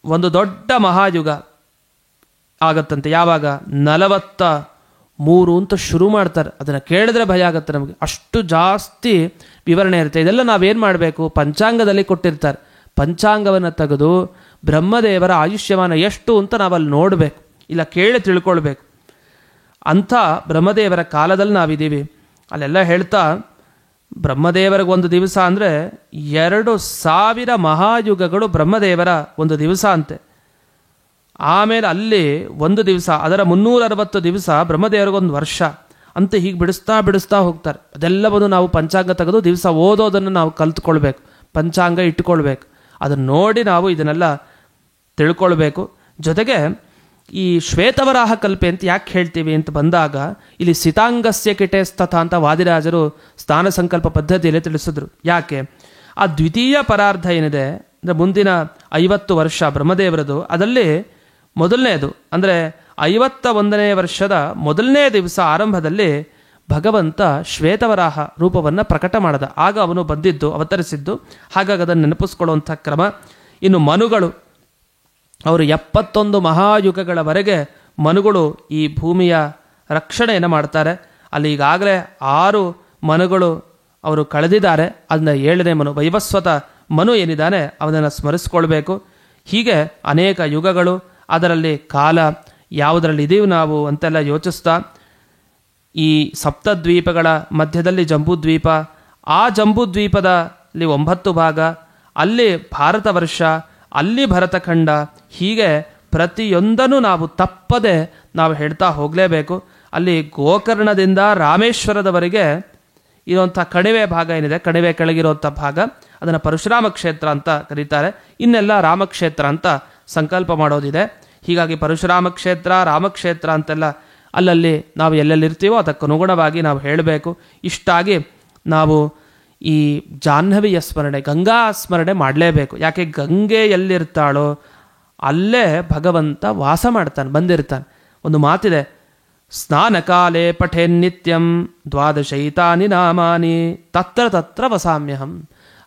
ಒಂದು ದೊಡ್ಡ ಮಹಾಯುಗ ಆಗತ್ತಂತೆ. ಯಾವಾಗ? 43 ಅಂತ ಶುರು ಮಾಡ್ತಾರೆ. ಅದನ್ನು ಕೇಳಿದ್ರೆ ಭಯ ಆಗುತ್ತೆ ನಮಗೆ, ಅಷ್ಟು ಜಾಸ್ತಿ ವಿವರಣೆ ಇರುತ್ತೆ. ಇದೆಲ್ಲ ನಾವೇನು ಮಾಡಬೇಕು? ಪಂಚಾಂಗದಲ್ಲಿ ಕೊಟ್ಟಿರ್ತಾರೆ. ಪಂಚಾಂಗವನ್ನು ತೆಗೆದು ಬ್ರಹ್ಮದೇವರ ಆಯುಷ್ಯಮಾನ ಎಷ್ಟು ಅಂತ ನಾವಲ್ಲಿ ನೋಡಬೇಕು, ಇಲ್ಲ ಕೇಳಿ ತಿಳ್ಕೊಳ್ಬೇಕು. ಅಂಥ ಬ್ರಹ್ಮದೇವರ ಕಾಲದಲ್ಲಿ ನಾವಿದ್ದೀವಿ. ಅಲ್ಲೆಲ್ಲ ಹೇಳ್ತಾ ಬ್ರಹ್ಮದೇವರಿಗೊಂದು ದಿವಸ ಅಂದರೆ 2000 ಮಹಾಯುಗಗಳು ಬ್ರಹ್ಮದೇವರ ಒಂದು ದಿವಸ ಅಂತೆ. ಆಮೇಲೆ ಅಲ್ಲಿ ಒಂದು ದಿವಸ, ಅದರ 360 ದಿವಸ ಬ್ರಹ್ಮದೇವರಿಗೊಂದು ವರ್ಷ ಅಂತ ಹೀಗೆ ಬಿಡಿಸ್ತಾ ಹೋಗ್ತಾರೆ. ಅದೆಲ್ಲವನ್ನು ನಾವು ಪಂಚಾಂಗ ತೆಗೆದು ದಿವಸ ಓದೋದನ್ನು ನಾವು ಕಲ್ತ್ಕೊಳ್ಬೇಕು, ಪಂಚಾಂಗ ಇಟ್ಕೊಳ್ಬೇಕು. ಅದನ್ನು ನೋಡಿ ನಾವು ಇದನ್ನೆಲ್ಲ ತಿಳ್ಕೊಳ್ಬೇಕು. ಜೊತೆಗೆ ಈ ಶ್ವೇತವರಾಹ ಕಲ್ಪೆ ಅಂತ ಯಾಕೆ ಹೇಳ್ತೀವಿ ಅಂತ ಬಂದಾಗ, ಇಲ್ಲಿ ಸಿತಾಂಗಸ್ಯ ಕಿಟೇಸ್ತಥ ಅಂತ ವಾದಿರಾಜರು ಸ್ಥಾನ ಸಂಕಲ್ಪ ಪದ್ಧತಿಯಲ್ಲಿ ತಿಳಿಸಿದ್ರು. ಯಾಕೆ? ಆ ದ್ವಿತೀಯ ಪರಾರ್ಧ ಏನಿದೆ ಅಂದರೆ ಮುಂದಿನ 50 ವರ್ಷ ಬ್ರಹ್ಮದೇವರದು, ಅದರಲ್ಲಿ ಮೊದಲನೇದು ಅಂದರೆ 51ನೇ ವರ್ಷದ ಮೊದಲನೇ ದಿವಸ ಆರಂಭದಲ್ಲಿ ಭಗವಂತ ಶ್ವೇತವರಾಹ ರೂಪವನ್ನು ಪ್ರಕಟ ಮಾಡಿದ. ಆಗ ಅವನು ಬಂದಿದ್ದು, ಅವತರಿಸಿದ್ದು. ಹಾಗಾಗಿ ಅದನ್ನು ನೆನಪಿಸ್ಕೊಳ್ಳುವಂಥ ಕ್ರಮ. ಇನ್ನು ಮನುಗಳು, ಅವರು 71 ಮಹಾಯುಗಗಳವರೆಗೆ ಮನುಗಳು ಈ ಭೂಮಿಯ ರಕ್ಷಣೆಯನ್ನು ಮಾಡ್ತಾರೆ. ಅಲ್ಲಿ ಈಗಾಗಲೇ 6 ಮನುಗಳು ಅವರು ಕಳೆದಿದ್ದಾರೆ. ಅದನ್ನ 7ನೇ ಮನು, ವೈವಸ್ವತ ಮನು ಏನಿದ್ದಾನೆ ಅವನನ್ನು ಸ್ಮರಿಸ್ಕೊಳ್ಬೇಕು. ಹೀಗೆ ಅನೇಕ ಯುಗಗಳು, ಅದರಲ್ಲಿ ಕಾಲ ಯಾವುದರಲ್ಲಿ ಇದೀವಿ ನಾವು ಅಂತೆಲ್ಲ ಯೋಚಿಸ್ತಾ, ಈ ಸಪ್ತದ್ವೀಪಗಳ ಮಧ್ಯದಲ್ಲಿ ಜಂಬೂದ್ವೀಪ, ಆ ಜಂಬೂದ್ವೀಪದಲ್ಲಿ 9 ಭಾಗ, ಅಲ್ಲಿ ಭಾರತ ವರ್ಷ, ಅಲ್ಲಿ ಭರತಖಂಡ, ಹೀಗೆ ಪ್ರತಿಯೊಂದನ್ನು ನಾವು ತಪ್ಪದೆ ನಾವು ಹೇಳ್ತಾ ಹೋಗಲೇಬೇಕು. ಅಲ್ಲಿ ಗೋಕರ್ಣದಿಂದ ರಾಮೇಶ್ವರದವರೆಗೆ ಇರುವಂಥ ಕಣಿವೆ ಭಾಗ ಏನಿದೆ, ಕಣಿವೆ ಕೆಳಗಿರುವಂಥ ಭಾಗ, ಅದನ್ನು ಪರಶುರಾಮ ಕ್ಷೇತ್ರ ಅಂತ ಕರೀತಾರೆ. ಇನ್ನೆಲ್ಲ ರಾಮಕ್ಷೇತ್ರ ಅಂತ ಸಂಕಲ್ಪ ಮಾಡೋದಿದೆ. ಹೀಗಾಗಿ ಪರಶುರಾಮ ಕ್ಷೇತ್ರ, ರಾಮಕ್ಷೇತ್ರ ಅಂತೆಲ್ಲ ಅಲ್ಲಲ್ಲಿ ನಾವು ಎಲ್ಲೆಲ್ಲಿರ್ತೀವೋ ಅದಕ್ಕನುಗುಣವಾಗಿ ನಾವು ಹೇಳಬೇಕು. ಇಷ್ಟಾಗಿ ನಾವು ಈ ಜಾಹ್ನವಿಯ ಸ್ಮರಣೆ, ಗಂಗಾ ಸ್ಮರಣೆ ಮಾಡಲೇಬೇಕು. ಯಾಕೆ, ಗಂಗೆ ಎಲ್ಲಿರ್ತಾಳೋ ಅಲ್ಲೇ ಭಗವಂತ ವಾಸ ಮಾಡ್ತಾನೆ, ಬಂದಿರ್ತಾನೆ. ಒಂದು ಮಾತಿದೆ, ಸ್ನಾನಕಾಲೇ ಪಠೇನ್ನಿತ್ಯಂ ದ್ವಾದಶೈತಾನಿ ನಾಮಾನಿ ತತ್ರ ತತ್ರ ವಸಾಮ್ಯಹಂ.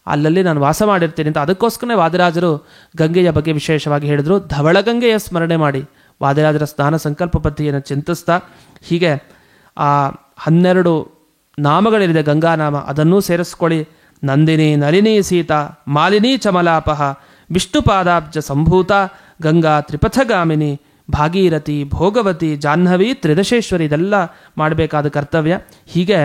ಅಲ್ಲಲ್ಲಿ ನಾನು ವಾಸ ಮಾಡಿರ್ತೀನಿ ಅಂತ. ಅದಕ್ಕೋಸ್ಕರನೇ ವಾದಿರಾಜರು ಗಂಗೆಯ ಬಗ್ಗೆ ವಿಶೇಷವಾಗಿ ಹೇಳಿದರು. ಧವಳಗಂಗೆಯ ಸ್ಮರಣೆ ಮಾಡಿ ವಾದಿರಾಜರ ಸ್ನಾನ ಸಂಕಲ್ಪ ಪದ್ಧತಿಯನ್ನು ಚಿಂತಿಸ್ತಾ, ಹೀಗೆ ಆ 12 ನಾಮಗಳಿದೆ ಗಂಗಾನಾಮ, ಅದನ್ನೂ ಸೇರಿಸ್ಕೊಳ್ಳಿ. ನಂದಿನಿ, ನಳಿನಿ, ಸೀತಾ, ಮಾಲಿನಿ, ಚಮಲಾಪಹ, ವಿಷ್ಣುಪಾದಾಬ್ಜ ಸಂಭೂತ, ಗಂಗಾ ತ್ರಿಪಥಗಾಮಿನಿ, ಭಾಗೀರಥಿ, ಭೋಗವತಿ, ಜಾಹ್ನವಿ, ತ್ರಿದಶೇಶ್ವರಿ, ಇದೆಲ್ಲ ಮಾಡಬೇಕಾದ ಕರ್ತವ್ಯ. ಹೀಗೆ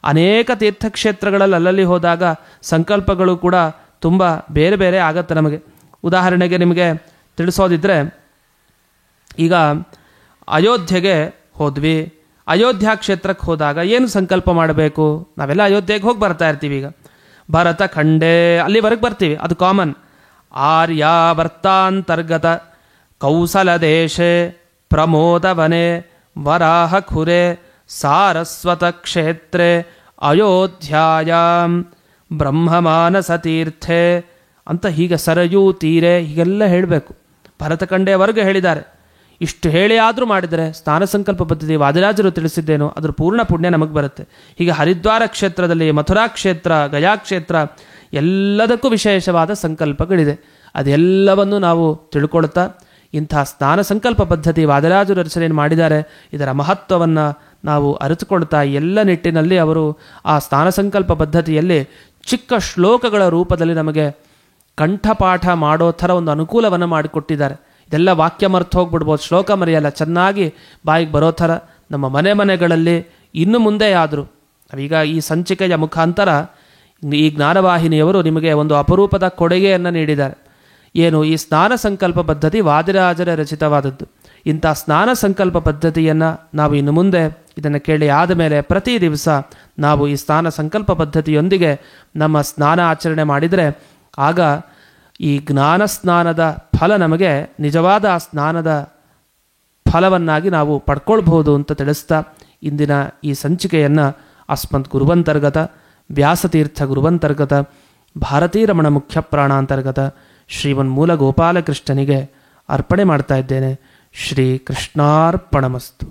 ಅನೇಕ ತೀರ್ಥಕ್ಷೇತ್ರಗಳಲ್ಲಿ ಅಲ್ಲಲ್ಲಿ ಹೋದಾಗ ಸಂಕಲ್ಪಗಳು ಕೂಡ ತುಂಬ ಬೇರೆ ಬೇರೆ ಆಗತ್ತೆ ನಮಗೆ. ಉದಾಹರಣೆಗೆ ನಿಮಗೆ ತಿಳಿಸೋದಿದ್ರೆ, ಈಗ ಅಯೋಧ್ಯೆಗೆ ಹೋದ್ವಿ. ಅಯೋಧ್ಯ ಕ್ಷೇತ್ರಕ್ಕೆ ಹೋದಾಗ ಏನು ಸಂಕಲ್ಪ ಮಾಡಬೇಕು? ನಾವೆಲ್ಲ ಅಯೋಧ್ಯೆಗೆ ಹೋಗಿ ಬರ್ತಾ ಇರ್ತೀವಿ. ಈಗ ಭರತ ಖಂಡೆ ಅಲ್ಲಿವರೆಗೆ ಬರ್ತೀವಿ, ಅದು ಕಾಮನ್. ಆರ್ಯಾವರ್ತಾಂತರ್ಗತ ಕೌಸಲ ದೇಶೆ ಪ್ರಮೋದವನೆ ವರಾಹ ಖುರೆ ಸಾರಸ್ವತ ಕ್ಷೇತ್ರೆ ಅಯೋಧ್ಯಾಯಾಂ ಬ್ರಹ್ಮಮಾನಸ ತೀರ್ಥೆ ಅಂತ ಹೀಗೆ ಸರಯೂ ತೀರೆ ಹೀಗೆಲ್ಲ ಹೇಳಬೇಕು. ಭರತಖಂಡೆಯವರೆಗೂ ಹೇಳಿದ್ದಾರೆ. ಇಷ್ಟು ಹೇಳಿ ಆದರೂ ಮಾಡಿದರೆ ಸ್ನಾನ ಸಂಕಲ್ಪ ಪದ್ಧತಿ ವಾದಿರಾಜರು ತಿಳಿಸಿದ್ದೇನೋ ಅದರ ಪೂರ್ಣ ಪುಣ್ಯ ನಮಗೆ ಬರುತ್ತೆ. ಹೀಗೆ ಹರಿದ್ವಾರ ಕ್ಷೇತ್ರದಲ್ಲಿ, ಮಥುರಾ ಕ್ಷೇತ್ರ, ಗಯಾ ಕ್ಷೇತ್ರ ಎಲ್ಲದಕ್ಕೂ ವಿಶೇಷವಾದ ಸಂಕಲ್ಪಗಳಿದೆ. ಅದೆಲ್ಲವನ್ನು ನಾವು ತಿಳ್ಕೊಳ್ತಾ ಇಂಥ ಸ್ನಾನ ಸಂಕಲ್ಪ ಪದ್ಧತಿ ವಾದಿರಾಜರು ರಚನೆ ಮಾಡಿದ್ದಾರೆ. ಇದರ ಮಹತ್ವವನ್ನು ನಾವು ಅರಿತುಕೊಳ್ತಾ ಎಲ್ಲ ನಿಟ್ಟಿನಲ್ಲಿ ಅವರು ಆ ಸ್ನಾನ ಸಂಕಲ್ಪ ಪದ್ಧತಿಯಲ್ಲಿ ಚಿಕ್ಕ ಶ್ಲೋಕಗಳ ರೂಪದಲ್ಲಿ ನಮಗೆ ಕಂಠಪಾಠ ಮಾಡೋ ಥರ ಒಂದು ಅನುಕೂಲವನ್ನು ಮಾಡಿಕೊಟ್ಟಿದ್ದಾರೆ. ಇದೆಲ್ಲ ವಾಕ್ಯ ಮರ್ತು ಹೋಗ್ಬಿಡ್ಬೋದು, ಶ್ಲೋಕ ಮರೆಯಲ್ಲ, ಚೆನ್ನಾಗಿ ಬಾಯಿಗೆ ಬರೋ ಥರ ನಮ್ಮ ಮನೆಗಳಲ್ಲಿ ಇನ್ನು ಮುಂದೆ ಆದರೂ ಈಗ ಈ ಸಂಚಿಕೆಯ ಮುಖಾಂತರ ಈ ಜ್ಞಾನವಾಹಿನಿಯವರು ನಿಮಗೆ ಒಂದು ಅಪರೂಪದ ಕೊಡುಗೆಯನ್ನು ನೀಡಿದ್ದಾರೆ. ಏನು, ಈ ಸ್ನಾನ ಸಂಕಲ್ಪ ಪದ್ಧತಿ ವಾದಿರಾಜರ ರಚಿತವಾದದ್ದು. ಇಂಥ ಸ್ನಾನ ಸಂಕಲ್ಪ ಪದ್ಧತಿಯನ್ನು ನಾವು ಇನ್ನು ಮುಂದೆ ಇದನ್ನು ಕೇಳಿ ಆದಮೇಲೆ ಪ್ರತಿ ದಿವಸ ನಾವು ಈ ಸ್ನಾನ ಸಂಕಲ್ಪ ಪದ್ಧತಿಯೊಂದಿಗೆ ನಮ್ಮ ಸ್ನಾನ ಆಚರಣೆ ಮಾಡಿದರೆ ಆಗ ಈ ಜ್ಞಾನ ಸ್ನಾನದ ಫಲ ನಮಗೆ ನಿಜವಾದ ಆ ಸ್ನಾನದ ಫಲವನ್ನಾಗಿ ನಾವು ಪಡ್ಕೊಳ್ಬಹುದು ಅಂತ ತಿಳಿಸ್ತಾ ಇಂದಿನ ಈ ಸಂಚಿಕೆಯನ್ನು ಅಸ್ಮತ್ ಗುರುವಂತರ್ಗತ ವ್ಯಾಸತೀರ್ಥ ಗುರುವಂತರ್ಗತ ಭಾರತೀರಮಣ ಮುಖ್ಯ ಪ್ರಾಣಾಂತರ್ಗತ ಶ್ರೀಮನ್ಮೂಲ ಗೋಪಾಲಕೃಷ್ಣನಿಗೆ ಅರ್ಪಣೆ ಮಾಡ್ತಾ ಇದ್ದೇನೆ. ಶ್ರೀ ಕೃಷ್ಣಾರ್ಪಣಮಸ್ತು.